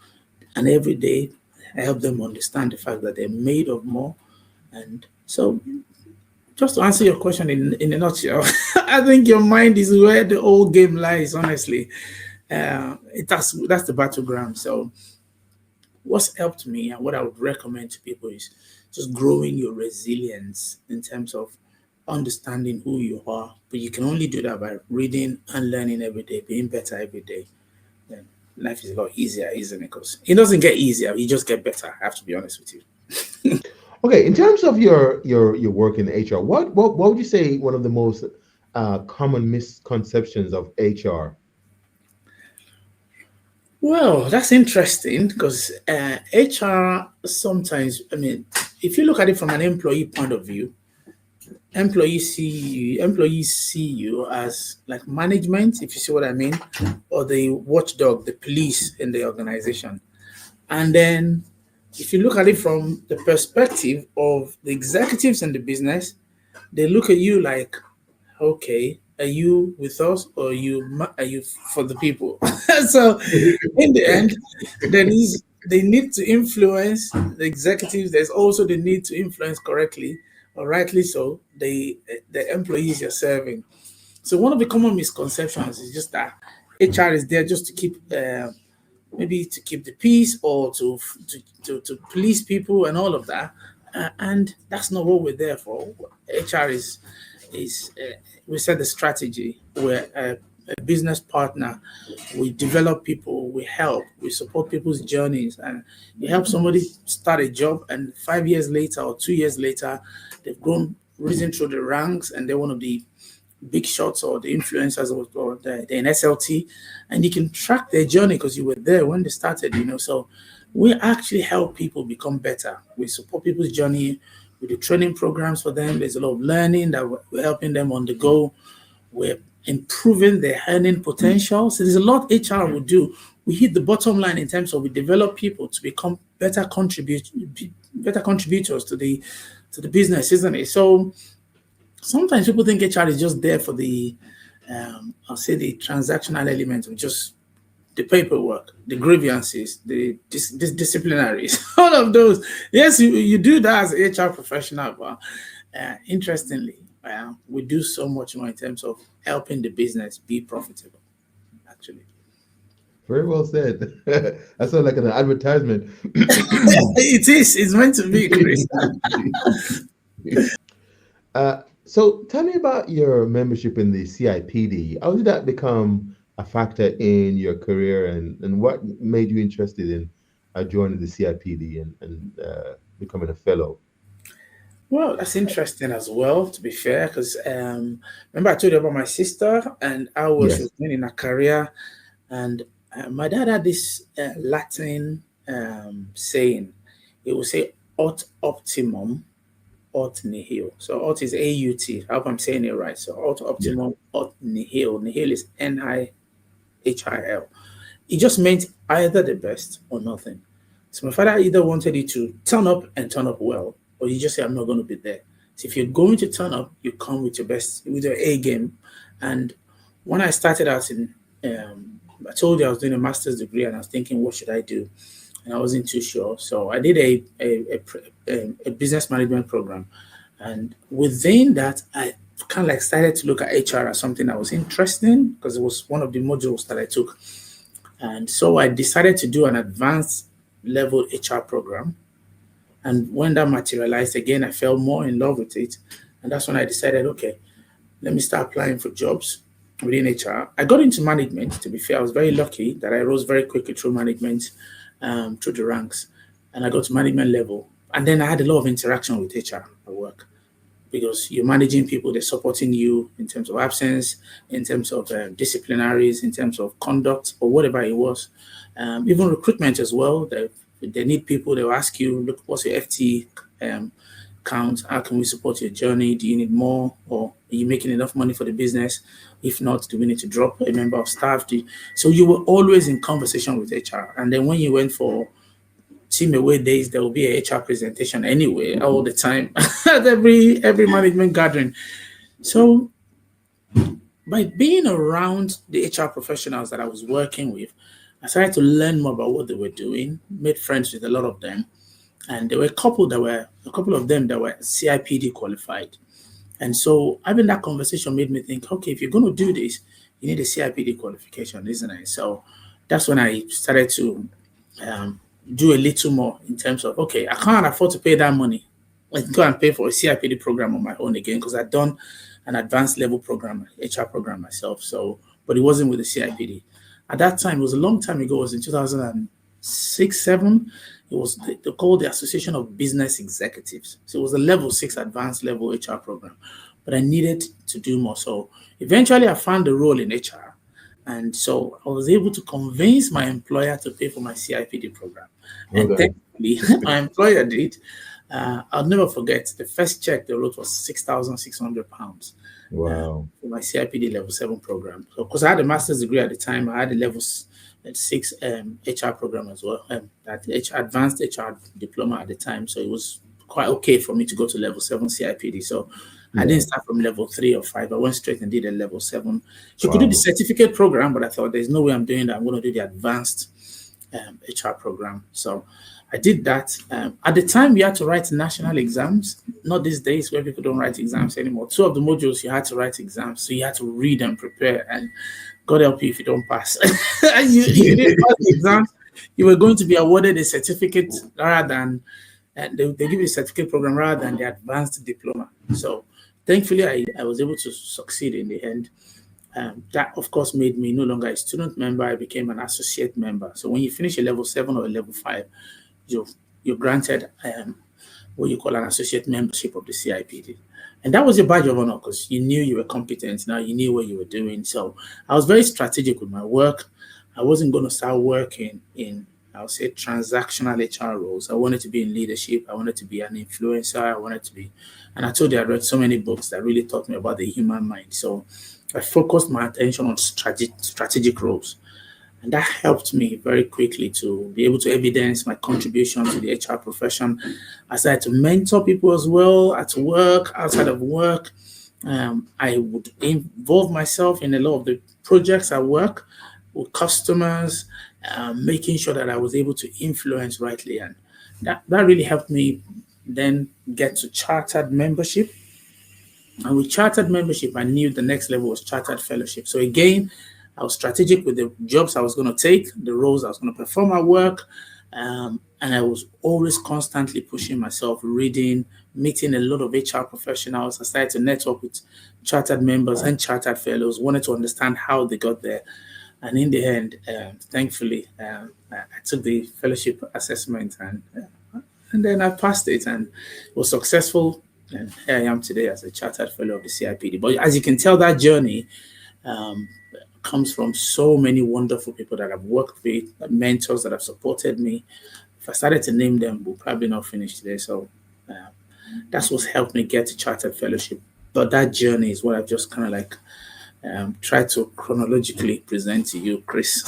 And every day I help them understand the fact that they're made of more. And so, just to answer your question in a nutshell, I think your mind is where the whole game lies. Honestly, that's the battleground. So what's helped me and what I would recommend to people is just growing your resilience in terms of understanding who you are. But you can only do that by reading and learning every day, being better every day. Then life is a lot easier, isn't it? Because it doesn't get easier, you just get better. I have to be honest with you. Okay, in terms of your work in HR, what would you say one of the most common misconceptions of HR? Well, that's interesting because HR sometimes, I mean, if you look at it from an employee point of view, employees see you as like management, if you see what I mean, or the watchdog, the police in the organization. And then if you look at it from the perspective of the executives in the business, they look at you like, okay, are you with us or are you for the people? So in the end, there is they need to influence the executives. There's also the need to influence correctly or rightly so the employees you're serving. So one of the common misconceptions is just that HR is there just to keep maybe to keep the peace or to please people and all of that. And that's not what we're there for. HR is we set the strategy. We're a business partner. We develop people. We help. We support people's journeys. And you help somebody start a job, and 5 years later or 2 years later, they've grown, risen through the ranks, and they're one of the big shots or the influencers or the in SLT, and you can track their journey because you were there when they started, So we actually help people become better. We support people's journey with the training programs for them. There's a lot of learning that we're helping them on the go. We're improving their earning potential. So there's a lot HR will do. We hit the bottom line in terms of we develop people to become better contributors to the business, isn't it? So sometimes people think HR is just there for the, I'll say the transactional element of just the paperwork, the grievances, the disciplinaries, all of those. Yes, you do that as an HR professional, but interestingly, we do so much more in terms of helping the business be profitable, actually. Very well said. That sounds like an advertisement. It is. It's meant to be, Chris. So tell me about your membership in the CIPD. How did that become a factor in your career, and what made you interested in joining the CIPD and becoming a fellow? Well, that's interesting as well, to be fair, because remember I told you about my sister and how she Yes. was doing in her career. And my dad had this Latin saying. He would say, "Aut optimum, aut nihil." So aut is AUT. I hope I'm saying it right. So aut Yeah. optimum, aut nihil. Nihil is NIHIL. It just meant either the best or nothing. So my father either wanted you to turn up and turn up well, or you just say, I'm not going to be there. So if you're going to turn up, you come with your best, with your A game. And when I started out I told you I was doing a master's degree and I was thinking, what should I do? And I wasn't too sure. So I did a business management program. And within that, I kind of like started to look at HR as something that was interesting because it was one of the modules that I took. And so I decided to do an advanced level HR program. And when that materialized again, I fell more in love with it. And that's when I decided, okay, let me start applying for jobs within HR. I got into management, to be fair. I was very lucky that I rose very quickly through management, through the ranks. And I got to management level. And then I had a lot of interaction with HR at work because you're managing people, they're supporting you in terms of absence, in terms of disciplinaries, in terms of conduct, or whatever it was. Even recruitment as well. They need people, they'll ask you, look, what's your FT count? How can we support your journey? Do you need more? Or are you making enough money for the business? If not, do we need to drop a member of staff? So you were always in conversation with HR. And then when you went for team away days, there will be a HR presentation anyway, all the time at every management gathering. So by being around the HR professionals that I was working with, I started to learn more about what they were doing, made friends with a lot of them. And there were a couple of them that were CIPD qualified. And so having that conversation made me think, okay, if you're going to do this, you need a CIPD qualification, isn't it? So that's when I started to um, do a little more in terms of, okay, I can't afford to pay that money. Like go and pay for a CIPD program on my own again because I'd done an advanced level program, HR program myself. So, but it wasn't with the CIPD. At that time, it was a long time ago. It was in 2000. 6, 7. It was they called the Association of Business Executives. So it was a level 6 advanced level HR program. But I needed to do more. So eventually I found a role in HR. And so I was able to convince my employer to pay for my CIPD program. Well And done. thankfully, my employer did. I'll never forget the first check they wrote was £6,600 Wow. for my CIPD level 7 program. So, because I had a master's degree at the time, I had a level 6 HR program as well, that advanced HR diploma at the time. So it was quite okay for me to go to level 7 CIPD. So I Yeah. didn't start from level 3 or 5. I went straight and did a level 7. You could do Wow. the certificate program, but I thought there's no way I'm doing that. I'm going to do the advanced HR program. So I did that. At the time, we had to write national exams, not these days where people don't write exams anymore. 2 of the modules, you had to write exams. So you had to read and prepare. And God help you if you don't pass. If you didn't pass the exams, you were going to be awarded a certificate rather than, they give you a certificate program rather than the advanced diploma. So thankfully, I was able to succeed in the end. That, of course, made me no longer a student member. I became an associate member. So when you finish a level 7 or a level 5, you're granted what you call an associate membership of the CIPD. And that was your badge of honor because you knew you were competent. Now you knew what you were doing. So I was very strategic with my work. I wasn't going to start working in, I would say, transactional HR roles. I wanted to be in leadership. I wanted to be an influencer. I wanted to be, and I told you I read so many books that really taught me about the human mind. So I focused my attention on strategic roles. And that helped me very quickly to be able to evidence my contribution to the HR profession. I started to mentor people as well at work, outside of work. I would involve myself in a lot of the projects at work with customers, making sure that I was able to influence rightly. And that really helped me then get to chartered membership. And with chartered membership, I knew the next level was chartered fellowship. So again, I was strategic with the jobs I was going to take, the roles I was going to perform at work. And I was always constantly pushing myself, reading, meeting a lot of HR professionals. I started to network with chartered members and chartered fellows, wanted to understand how they got there. And in the end, thankfully, I took the fellowship assessment and then I passed it and was successful. And here I am today as a Chartered Fellow of the CIPD. But as you can tell, that journey comes from so many wonderful people that I've worked with, mentors that have supported me. If I started to name them, we'll probably not finish today. So that's what's helped me get to Chartered Fellowship. But that journey is what I've just kind of like tried to chronologically present to you, Chris.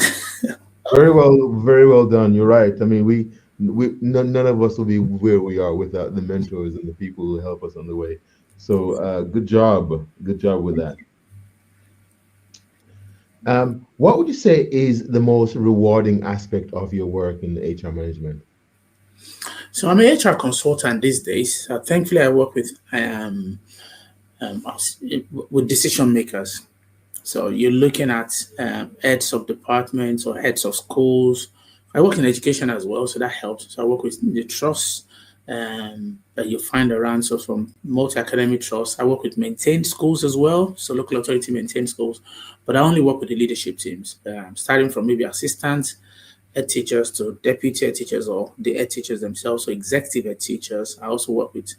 Very well done. You're right. I mean, none of us will be where we are without the mentors and the people who help us on the way. So, good job with that. What would you say is the most rewarding aspect of your work in HR management? So I'm an HR consultant these days. Thankfully, I work with decision makers. So you're looking at heads of departments or heads of schools. I work in education as well, so that helps. So I work with the trusts that you find around. So from multi-academic trusts, I work with maintained schools as well. So local authority maintained schools, but I only work with the leadership teams, starting from maybe assistant head teachers to deputy head teachers or the head teachers themselves, so executive head teachers. I also work with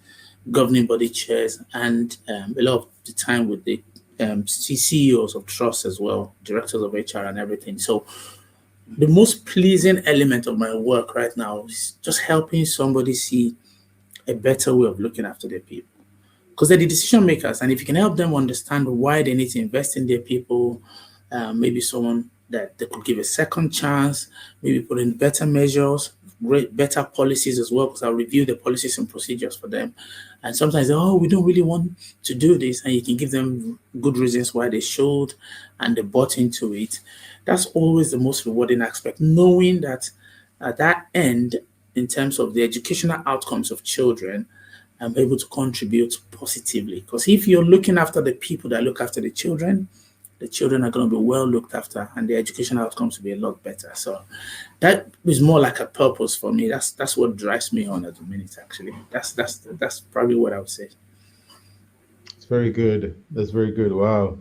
governing body chairs and a lot of the time with the CEOs of trusts as well, directors of HR and everything. So the most pleasing element of my work right now is just helping somebody see a better way of looking after their people. Because they're the decision makers, and if you can help them understand why they need to invest in their people, maybe someone that they could give a second chance, maybe put in better measures, better policies as well, because I'll review the policies and procedures for them. And sometimes, we don't really want to do this, and you can give them good reasons why they should, and they bought into it. That's always the most rewarding aspect, knowing that at that end, in terms of the educational outcomes of children, I'm able to contribute positively. Because if you're looking after the people that look after the children are going to be well looked after, and the educational outcomes will be a lot better. So that is more like a purpose for me. That's what drives me on at the minute. Actually, that's probably what I would say. It's very good. That's very good. Wow.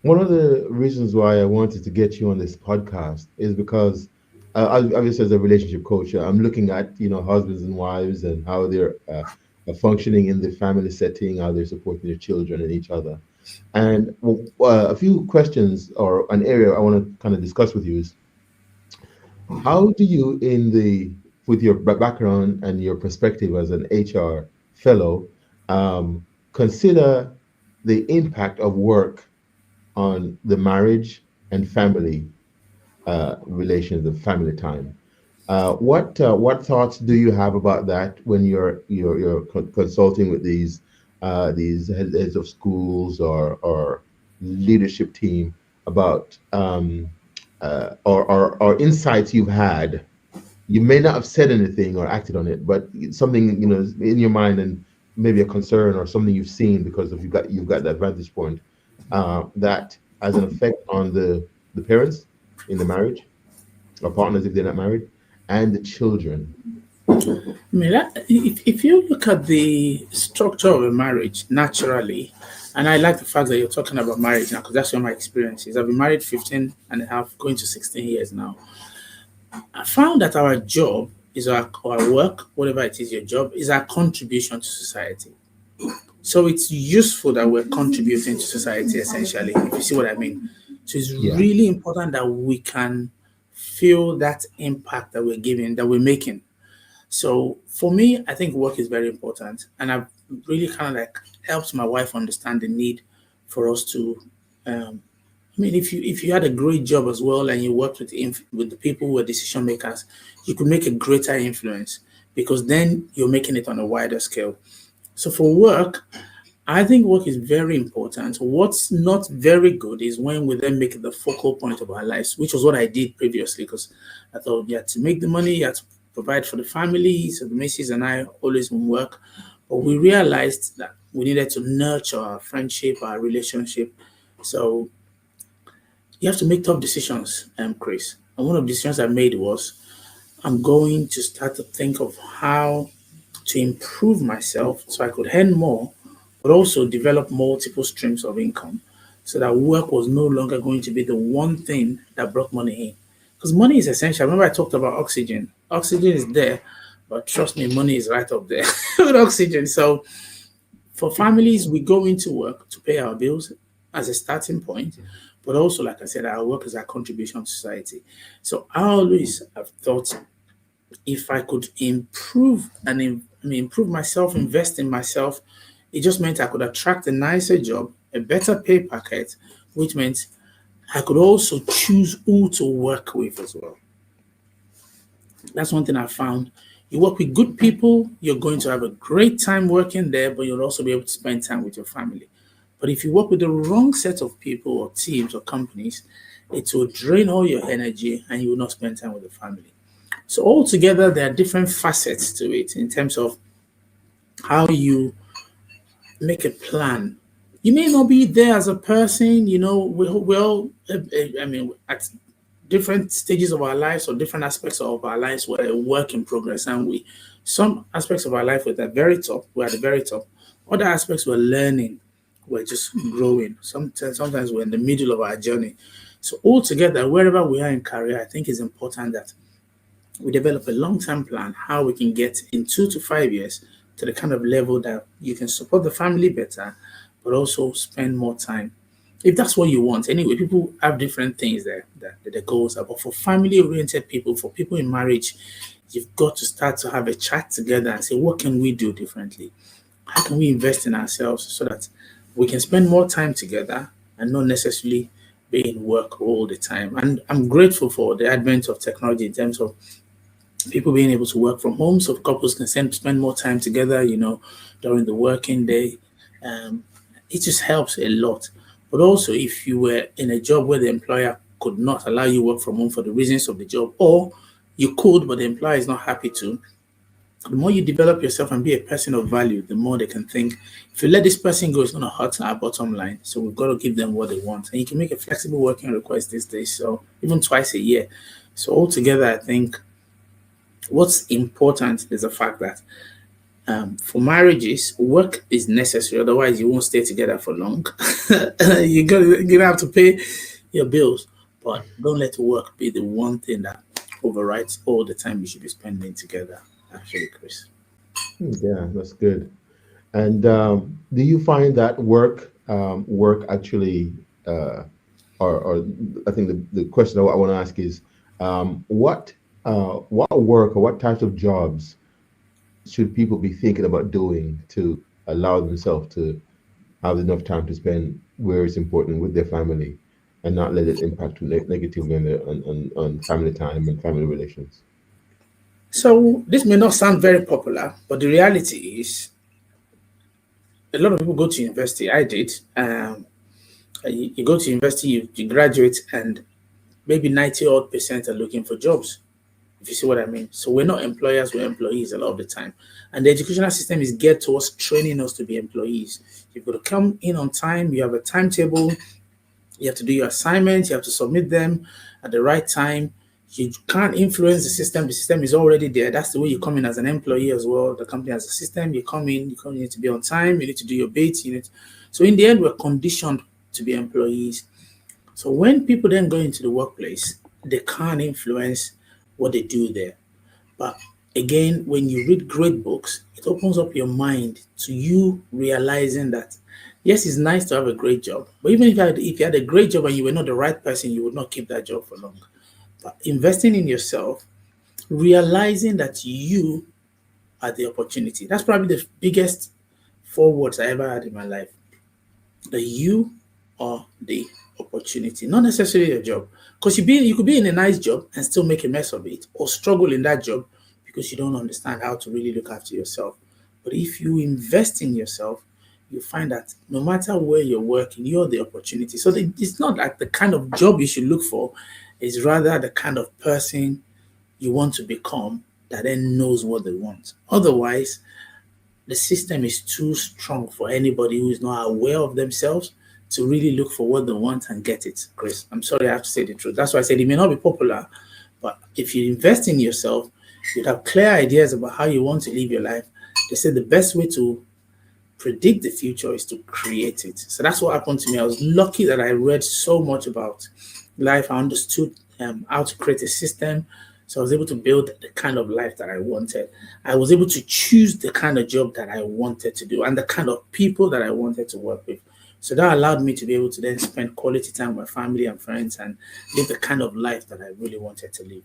One of the reasons why I wanted to get you on this podcast is because obviously as a relationship coach, I'm looking at husbands and wives and how they're functioning in the family setting, how they're supporting their children and each other. And a few questions or an area I want to kind of discuss with you is how do you, with your background and your perspective as an HR fellow, consider the impact of work on the marriage and family relations, the family time? What thoughts do you have about that when you're consulting with these heads of schools or leadership team about or insights you've had? You may not have said anything or acted on it, but something in your mind, and maybe a concern or something you've seen because of you've got that vantage point that has an effect on the parents in the marriage, or partners if they're not married, and the children. I mean, if you look at the structure of a marriage naturally, and I like the fact that you're talking about marriage now because that's where my experience is. I've been married 15 and a half, going to 16 years now. I found that our job is our work, whatever it is, your job is our contribution to society. So it's useful that we're contributing to society essentially, if you see what I mean. So it's Yeah. really important that we can feel that impact that we're giving, that we're making. So for me, I think work is very important, and I've really kind of like helped my wife understand the need for us to. I mean, if you had a great job as well and you worked with the people who are decision makers, you could make a greater influence because then you're making it on a wider scale. So for work, I think work is very important. What's not very good is when we then make it the focal point of our lives, which was what I did previously, because I thought you had to make the money, you had to provide for the family. So the missus and I always work. But we realized that we needed to nurture our friendship, our relationship. So you have to make tough decisions, Chris. And one of the decisions I made was I'm going to start to think of how to improve myself so I could earn more, but also develop multiple streams of income so that work was no longer going to be the one thing that brought money in. Because money is essential. Remember, I talked about oxygen. Oxygen is there, but trust me, money is right up there with oxygen. So for families, we go into work to pay our bills as a starting point, but also, like I said, our work is our contribution to society. So I always have thought if I could improve improve myself, invest in myself, it just meant I could attract a nicer job, a better pay packet, which meant I could also choose who to work with as well. That's one thing I found. You work with good people, you're going to have a great time working there, but you'll also be able to spend time with your family. But if you work with the wrong set of people or teams or companies, it will drain all your energy and you will not spend time with the family. So altogether, there are different facets to it in terms of how you make a plan. You may not be there as a person, we all, at different stages of our lives or different aspects of our lives, we're a work in progress, and some aspects of our life we're at the very top, Other aspects we're learning, we're just growing. Sometimes we're in the middle of our journey. So altogether, wherever we are in career, I think it's important that we develop a long-term plan, how we can get in 2 to 5 years to the kind of level that you can support the family better, but also spend more time. If that's what you want. Anyway, people have different things there that the goals are. But for family-oriented people, for people in marriage, you've got to start to have a chat together and say, what can we do differently? How can we invest in ourselves so that we can spend more time together and not necessarily be in work all the time? And I'm grateful for the advent of technology in terms of people being able to work from home so couples can spend more time together, during the working day. It just helps a lot. But also, if you were in a job where the employer could not allow you work from home for the reasons of the job, or you could, but the employer is not happy to, the more you develop yourself and be a person of value, the more they can think, if you let this person go, it's going to hurt our bottom line. So we've got to give them what they want. And you can make a flexible working request these days, so even twice a year. So altogether, I think what's important is the fact that for marriages, work is necessary. Otherwise, you won't stay together for long. You're gonna have to pay your bills, but don't let work be the one thing that overwrites all the time you should be spending together, actually, Chris. Yeah, that's good. And do you find that work actually, or I think the question I want to ask is, what work or what types of jobs should people be thinking about doing to allow themselves to have enough time to spend where it's important with their family, and not let it impact negatively on family time and family relations? So this may not sound very popular, but the reality is a lot of people go to university. I did. You go to university, you graduate, and maybe 90 odd percent are looking for jobs, if you see what I mean. So we're not employers, we're employees a lot of the time. And the educational system is geared towards training us to be employees. You've got to come in on time, you have a timetable, you have to do your assignments, you have to submit them at the right time. You can't influence the system is already there. That's the way you come in as an employee as well. The company has a system, you come in, you need to be on time, you need to do your bits, so in the end, we're conditioned to be employees. So when people then go into the workplace, they can't influence what they do there. But again, when you read great books, it opens up your mind to you realizing that yes, it's nice to have a great job, but even if you had a great job and you were not the right person, you would not keep that job for long. But investing in yourself, realizing that you are the opportunity. That's probably the biggest four words I ever had in my life. That you are the opportunity, not necessarily a job. Because you could be in a nice job and still make a mess of it, or struggle in that job because you don't understand how to really look after yourself. But if you invest in yourself, you find that no matter where you're working, you're the opportunity. So it's not like the kind of job you should look for, it's rather the kind of person you want to become that then knows what they want. Otherwise, the system is too strong for anybody who is not aware of themselves to really look for what they want and get it, Chris. I'm sorry, I have to say the truth. That's why I said it may not be popular, but if you invest in yourself, you'd have clear ideas about how you want to live your life. They said the best way to predict the future is to create it. So that's what happened to me. I was lucky that I read so much about life. I understood how to create a system. So I was able to build the kind of life that I wanted. I was able to choose the kind of job that I wanted to do and the kind of people that I wanted to work with. So that allowed me to be able to then spend quality time with my family and friends and live the kind of life that I really wanted to live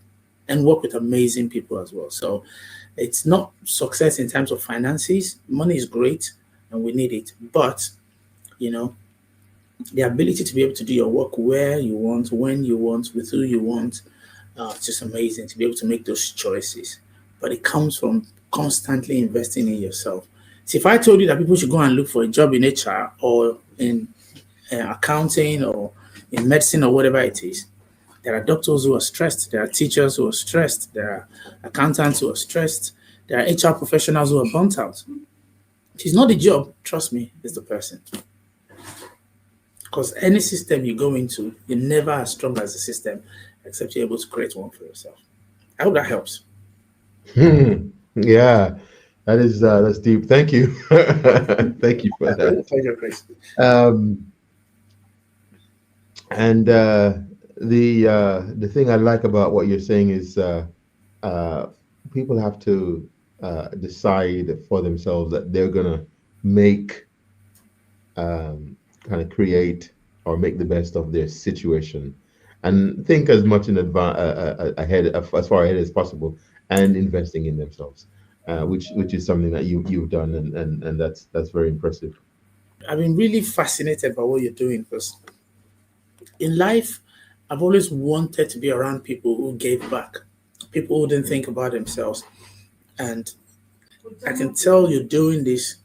and work with amazing people as well. So it's not success in terms of finances. Money is great and we need it. But, the ability to be able to do your work where you want, when you want, with who you want, it's just amazing to be able to make those choices. But it comes from constantly investing in yourself. See, if I told you that people should go and look for a job in HR or in accounting or in medicine or whatever it is, there are doctors who are stressed. There are teachers who are stressed. There are accountants who are stressed. There are HR professionals who are burnt out. It's not the job, trust me, it's the person. Because any system you go into, you're never as strong as the system, except you're able to create one for yourself. I hope that helps. Yeah, that's deep. Thank you. Thank you for that. Pleasure, Chris. And the thing I like about what you're saying is people have to decide for themselves that they're gonna make kind of create or make the best of their situation, and think as much in advance ahead, as far ahead as possible, and investing in themselves, which is something that you've done, and that's very impressive. I've been really fascinated by what you're doing because in life, I've always wanted to be around people who gave back, people who didn't think about themselves. And I can tell you're doing this.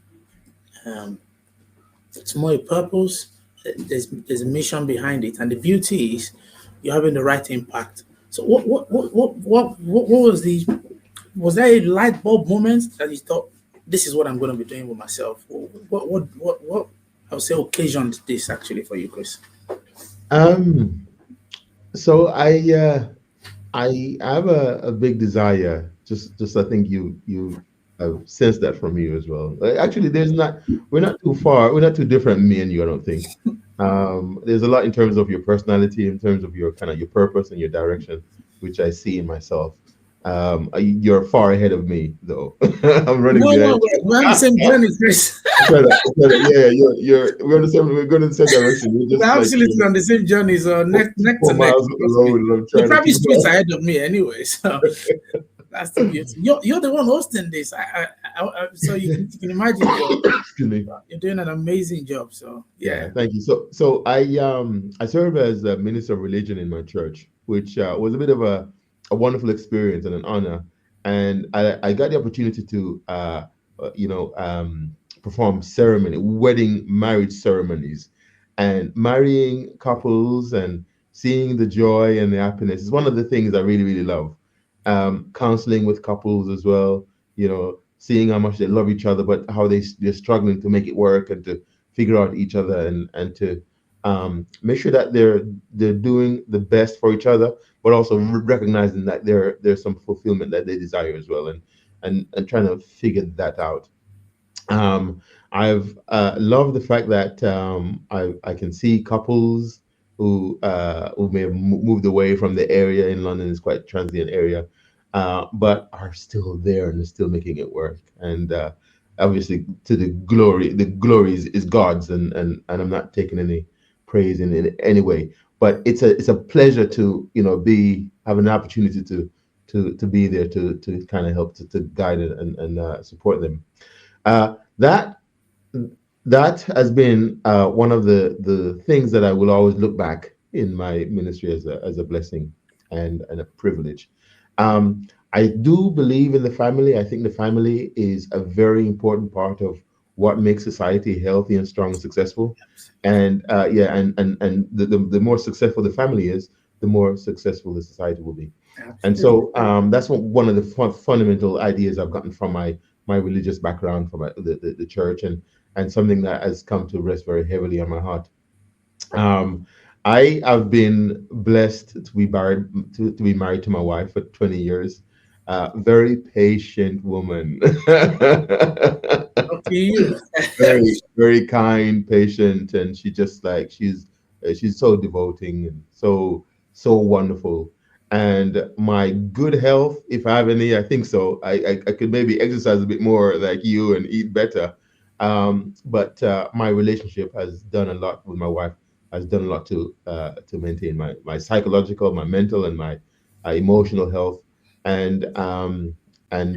It's more a purpose. There's a mission behind it, and the beauty is you're having the right impact. So what was there a light bulb moment that you thought this is what I'm going to be doing with myself? What I would say occasioned this actually for you, Chris? So I have a big desire. Just I think you have sensed that from you as well. Actually, we're not too far. We're not too different, me and you. I don't think. There's a lot in terms of your personality, in terms of your kind of your purpose and your direction. which I see in myself. You're far ahead of me, though. I'm running No, behind no, you. we're on the same journey, Chris. Yeah, we're on the same. We're going in the same direction. We're We're just like absolutely on the same journey. So neck to four neck. miles up the Trust me. road, and I'm You're trying to probably keep streets up. ahead of me anyway. So that's the beauty. You're the one hosting this. So you can imagine Excuse me. you're doing an amazing job. So Yeah, yeah. thank you. So I serve as the minister of religion in my church, which was a bit of a wonderful experience and an honor. And I got the opportunity to you know perform wedding marriage ceremonies, and marrying couples and seeing the joy and the happiness is one of the things I really really love. Counseling with couples as well, seeing how much they love each other, but how they're struggling to make it work and to figure out each other, and to make sure that they're doing the best for each other, but also recognizing that there's some fulfillment that they desire as well, and trying to figure that out. um, I've loved the fact that I can see couples who may have moved away from the area in London. It's quite a transient area, but are still there and are still making it work. And obviously, to the glory is God's, and I'm not taking any praise in any way. But it's a pleasure to have an opportunity to be there to kind of help to guide and support them. That has been one of the things that I will always look back in my ministry as a blessing and a privilege. I do believe in the family. I think the family is a very important part of what makes society healthy and strong and successful. And yeah, and the more successful the family is, the more successful the society will be. And Absolutely. so that's one of the fundamental ideas I've gotten from my religious background, from the church, and something that has come to rest very heavily on my heart. Um, I have been blessed to be married to my wife for 20 years. Very patient woman. Okay, you. Very very kind, patient, and she just like she's so devoting and so wonderful. And my good health, if I have any, I think so, I could maybe exercise a bit more like you and eat better. But my relationship has done a lot with my wife, has done a lot to maintain my psychological, my mental, and my emotional health, and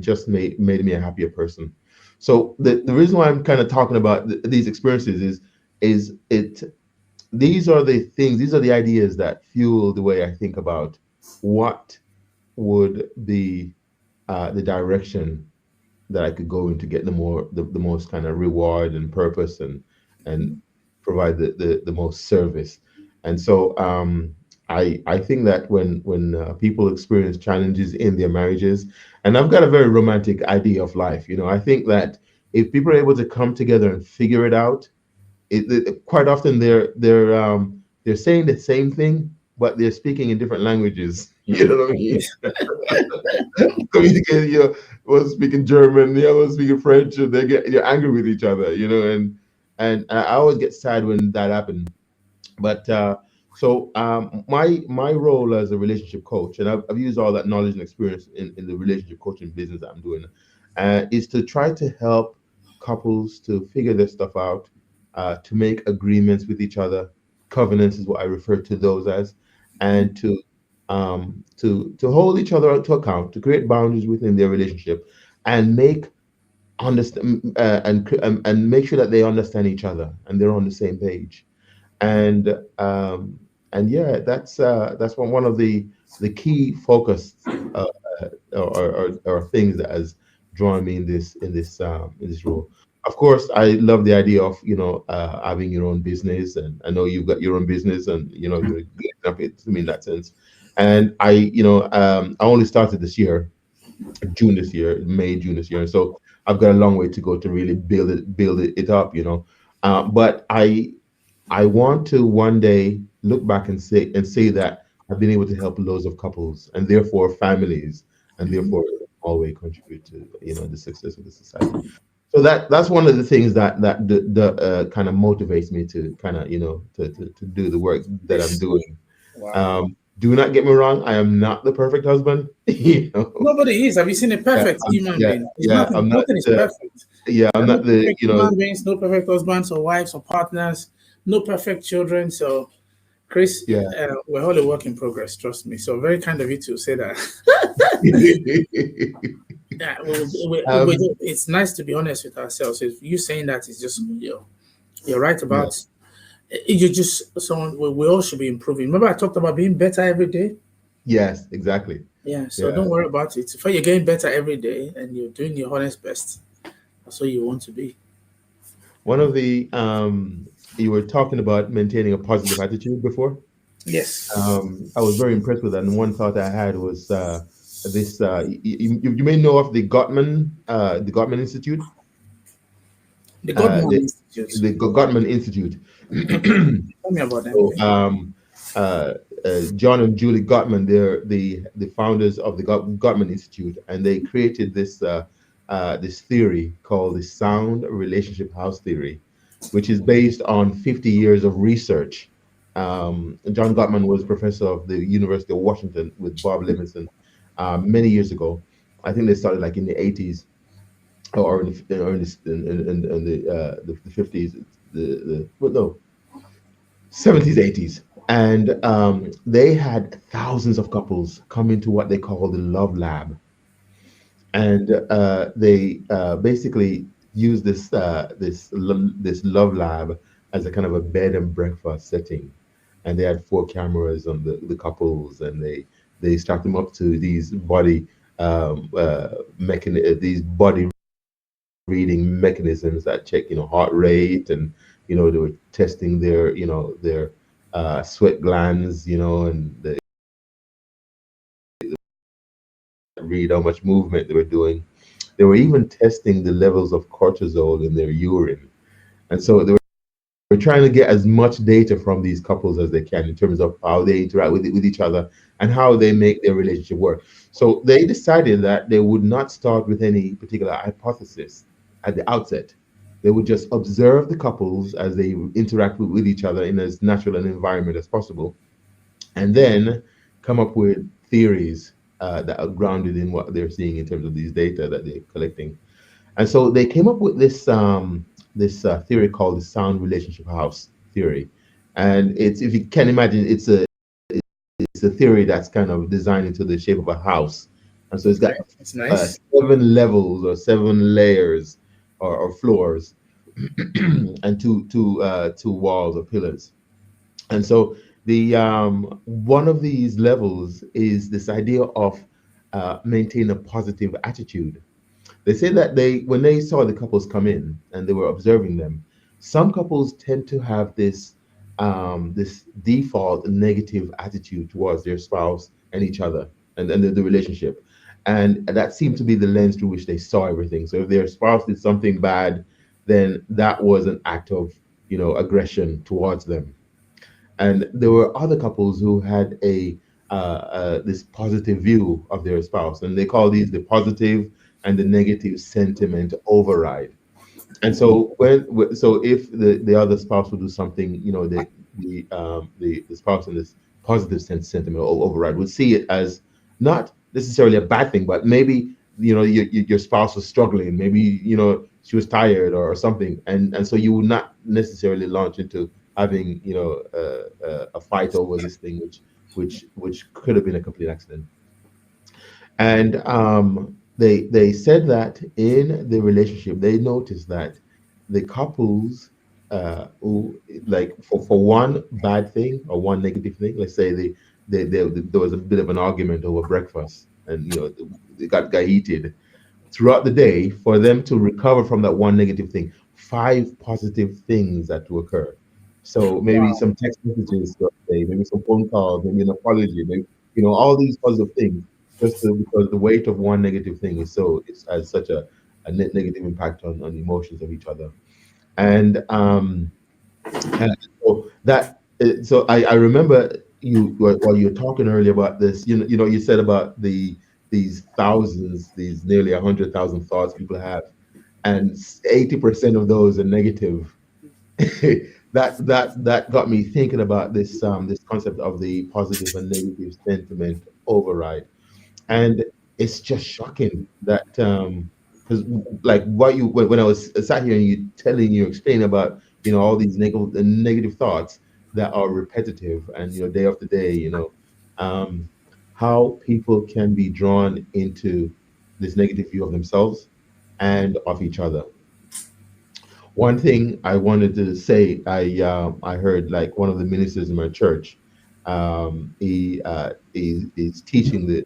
just made me a happier person. So the reason why I'm kind of talking about these experiences is it these are the ideas that fuel the way I think about what would be the direction that I could go in to get the most kind of reward and purpose, and provide the most service. And so I think that when people experience challenges in their marriages, and I've got a very romantic idea of life. I think that if people are able to come together and figure it out, quite often they're saying the same thing, but they're speaking in different languages. You know what I mean? Communicating, one speaking German, the other speaking French, and they're angry with each other, and I always get sad when that happens. But so my role as a relationship coach, and I've used all that knowledge and experience in the relationship coaching business that I'm doing, is to try to help couples to figure this stuff out, to make agreements with each other. Covenants is what I refer to those as, and to hold each other to account, to create boundaries within their relationship, and make understand and make sure that they understand each other and they're on the same page. And yeah, that's one of the key focus, or things that has drawn me in this role. Of course, I love the idea of having your own business, and I know you've got your own business, and you're getting up to me in that sense. And I only started this year, June this year, May, June this year, and so I've got a long way to go to really build it up. But I want to one day look back and say that I've been able to help loads of couples and therefore families, and Mhm. therefore always contribute to the success of the society. So that's one of the things that the kind of motivates me to kind of to do the work that I'm doing. Wow. Do not get me wrong, I am not the perfect husband. You know, Nobody is. Have you seen a yeah, perfect human being? It's yeah, nothing. I'm not Nothing is the, perfect. yeah, I'm There are no not the, perfect human beings, no perfect husbands or wives or partners, no perfect children. So, Chris, yeah. we're all a work in progress. Trust me. So, very kind of you to say that. Yeah, um, it's nice to be honest with ourselves. If you saying that is just you're right yeah, about. You just someone we all should be improving. Remember, I talked about being better every day. yes, exactly. Yeah, so Yeah. don't worry about it. If you're getting better every day and you're doing your honest best, that's what you want to be. One of the you were talking about maintaining a positive attitude before. Yes. I was very impressed with that. And one thought I had was this. You may know of the Gottman Institute, The uh, Godman the Institute. Gottman Institute. Okay. Tell me about them. So, John and Julie Gottman, they're the founders of the Gottman Institute, and they created this theory called the Sound Relationship House Theory, which is based on 50 years of research. John Gottman was professor of the University of Washington with Bob Levinson many years ago. I think they started like in the 80s or in the 50s, the well, no, 70s, 80s. And they had thousands of couples come into what they call the Love Lab. And they basically use this Love Lab as a kind of a bed and breakfast setting. And they had 4 cameras on the couples, and they start them up to these these body reading mechanisms that check, heart rate, and they were testing their sweat glands, and they read how much movement they were doing. They were even testing the levels of cortisol in their urine, and so they were trying to get as much data from these couples as they can in terms of how they interact with each other and how they make their relationship work. So they decided that they would not start with any particular hypothesis at the outset. They would just observe the couples as they interact with each other in as natural an environment as possible, and then come up with theories that are grounded in what they're seeing in terms of these data that they're collecting. And so they came up with this theory called the sound relationship house theory. And it's, if you can imagine, it's a theory that's kind of designed into the shape of a house. And so it's got Okay, it's nice. 7 levels or 7 layers or floors, and two walls or pillars. And so the one of these levels is this idea of maintain a positive attitude. They say that when they saw the couples come in and they were observing them, some couples tend to have this default negative attitude towards their spouse and each other, and the relationship. And that seemed to be the lens through which they saw everything. So if their spouse did something bad, then that was an act of, aggression towards them. And there were other couples who had this positive view of their spouse, and they call these the positive and the negative sentiment override. And so so if the other spouse would do something, the spouse in this positive sentiment override would see it as not necessarily a bad thing, but maybe your spouse was struggling, maybe she was tired or something, and so you would not necessarily launch into having a fight over this thing, which could have been a complete accident. And they said that in the relationship, they noticed that the couples who, like, for one bad thing or one negative thing, let's say there was a bit of an argument over breakfast, and they got heated throughout the day. For them to recover from that one negative thing, 5 positive things that to occur. So maybe Wow. some text messages, maybe some phone calls, maybe an apology, maybe all these positive things, because the weight of one negative thing it's has such a negative impact on the emotions of each other. And and so I remember you, while you were talking earlier about this, you said about these nearly 100,000 thoughts people have, and 80% of those are negative. that got me thinking about this concept of the positive and negative sentiment override. And it's just shocking that because like what you when I was sat here and you explain about all these negative thoughts that are repetitive and day after day, um, how people can be drawn into this negative view of themselves and of each other. One thing I wanted to say, I heard like one of the ministers in my church. He's teaching the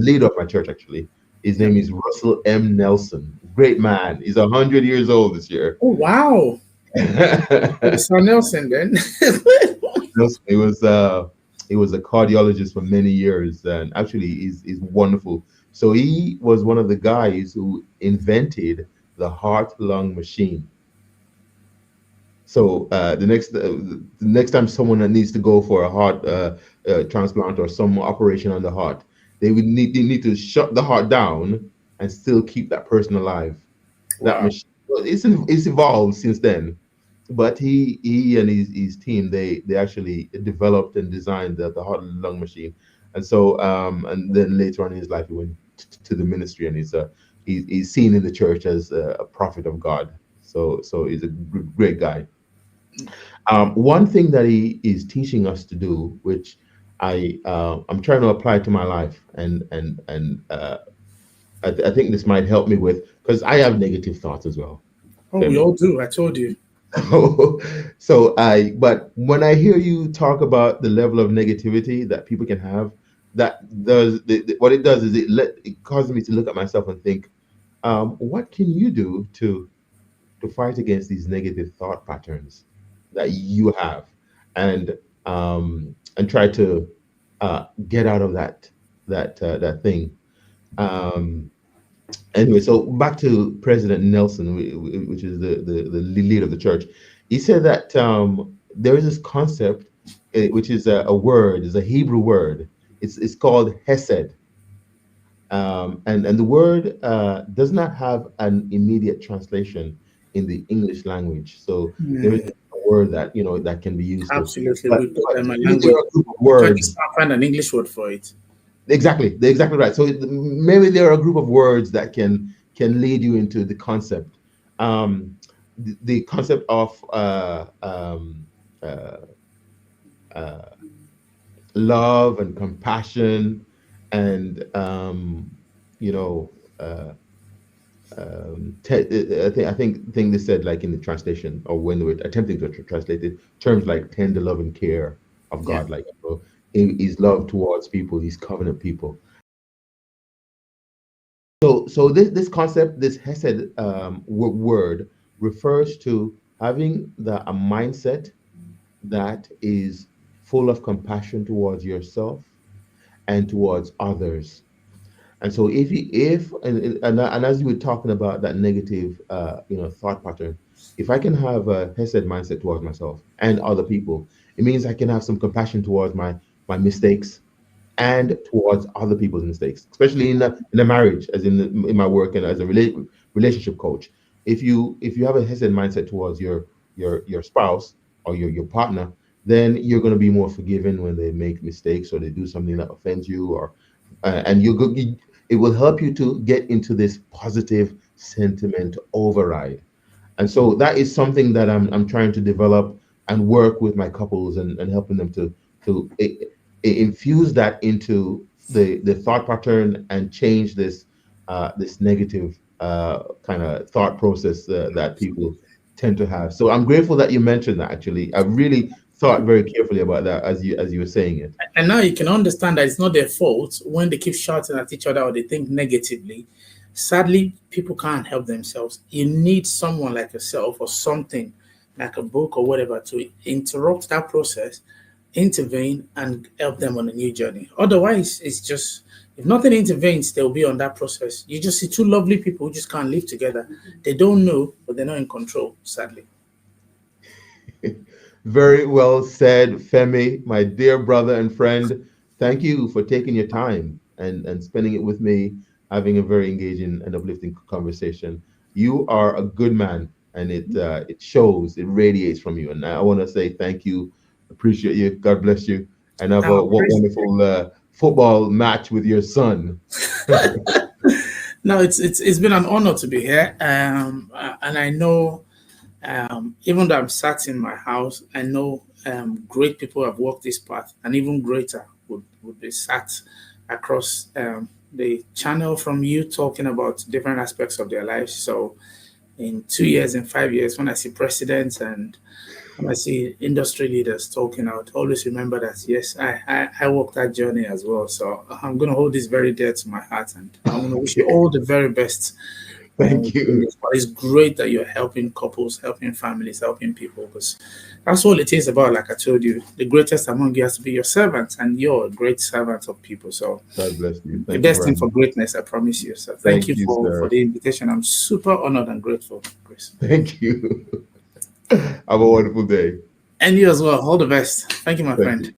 leader of my church actually. His Yeah. name is Russell M. Nelson. Great man. He's 100 years old this year. Oh wow. Mr. Nelson then. Nelson, he was a cardiologist for many years, and actually is wonderful. So he was one of the guys who invented the heart lung machine. So the next time someone that needs to go for a heart transplant or some operation on the heart, they need to shut the heart down and still keep that person alive. That Wow. machine, well, it's evolved since then, but he and his team, they actually developed and designed the heart and lung machine. And so and then later on in his life he went to the ministry, and he's seen in the church as a prophet of God. So he's a great guy. One thing that he is teaching us to do, which I'm trying to apply to my life, and I think this might help me with, because I have negative thoughts as well, Oh, we Femi. all do. I told you. But when I hear you talk about the level of negativity that people can have, that does what it does is it causes me to look at myself and think, what can you do to fight against these negative thought patterns that you have, and try to get out of that thing. Um, anyway, so back to President Nelson, which is the leader of the church. He said that there is this concept, which is a word, is a Hebrew word. It's called Hesed, and the word does not have an immediate translation in the English language. So there is Hmm. a word that that can be used to, Absolutely. but, We've got but them a maybe there language. are a group of I'm trying to words. find an English word for it. Exactly, they're exactly right. So maybe there are a group of words that can lead you into the concept, the concept of uh, uh, love and compassion, and you know. I think they said, like in the translation, or when they were attempting to translate it, terms like tender love and care of Yeah. God, like his love towards people, his covenant people. So this concept, this Hesed word, refers to having a mindset that is full of compassion towards yourself and towards others. And so if and as you were talking about that negative thought pattern, if I can have a Hesed mindset towards myself and other people, it means I can have some compassion towards my mistakes and towards other people's mistakes, especially in a marriage, as in my work and as a relationship coach. If you have a Hesed mindset towards your spouse or your partner, then you're going to be more forgiving when they make mistakes or they do something that offends you, or and it will help you to get into this positive sentiment override. And so that is something that I'm trying to develop and work with my couples, and helping them to infuse that into the thought pattern and change this negative kind of thought process that people tend to have. So I'm grateful that you mentioned that. Actually, I really thought very carefully about that as you were saying it. And now you can understand that it's not their fault when they keep shouting at each other or they think negatively. Sadly, people can't help themselves. You need someone like yourself or something like a book or whatever to interrupt that process, intervene, and help them on a new journey. Otherwise, it's just if nothing intervenes, they'll be on that process. You just see two lovely people who just can't live together. They don't know, but they're not in control, sadly. Very well said, Femi, my dear brother and friend. Thank you for taking your time and spending it with me, having a very engaging and uplifting conversation. You are a good man, and it shows, it radiates from you. And I want to say thank you, appreciate you, God bless you, and have a Now, wonderful football match with your son. no, it's been an honor to be here, and I know, even though I'm sat in my house, I know great people have walked this path, and even greater would be sat across the channel from you talking about different aspects of their lives. So, in 2 years, in 5 years, when I see presidents and when I see industry leaders talking out, always remember that, yes, I walked that journey as well. So I'm going to hold this very dear to my heart, and I'm going to wish you all the very best. Thank you. But it's great that you're helping couples, helping families, helping people, because that's all it is about. Like I told you, the greatest among you has to be your servant, and you're a great servant of people. So God bless you. you're Thank you very destined for much. greatness, I promise you. So thank Thank you you, for sir. the invitation. I'm super honored and grateful, Chris. Thank you. Have a wonderful day. And you as well. All the best. Thank you, my Thank friend. you.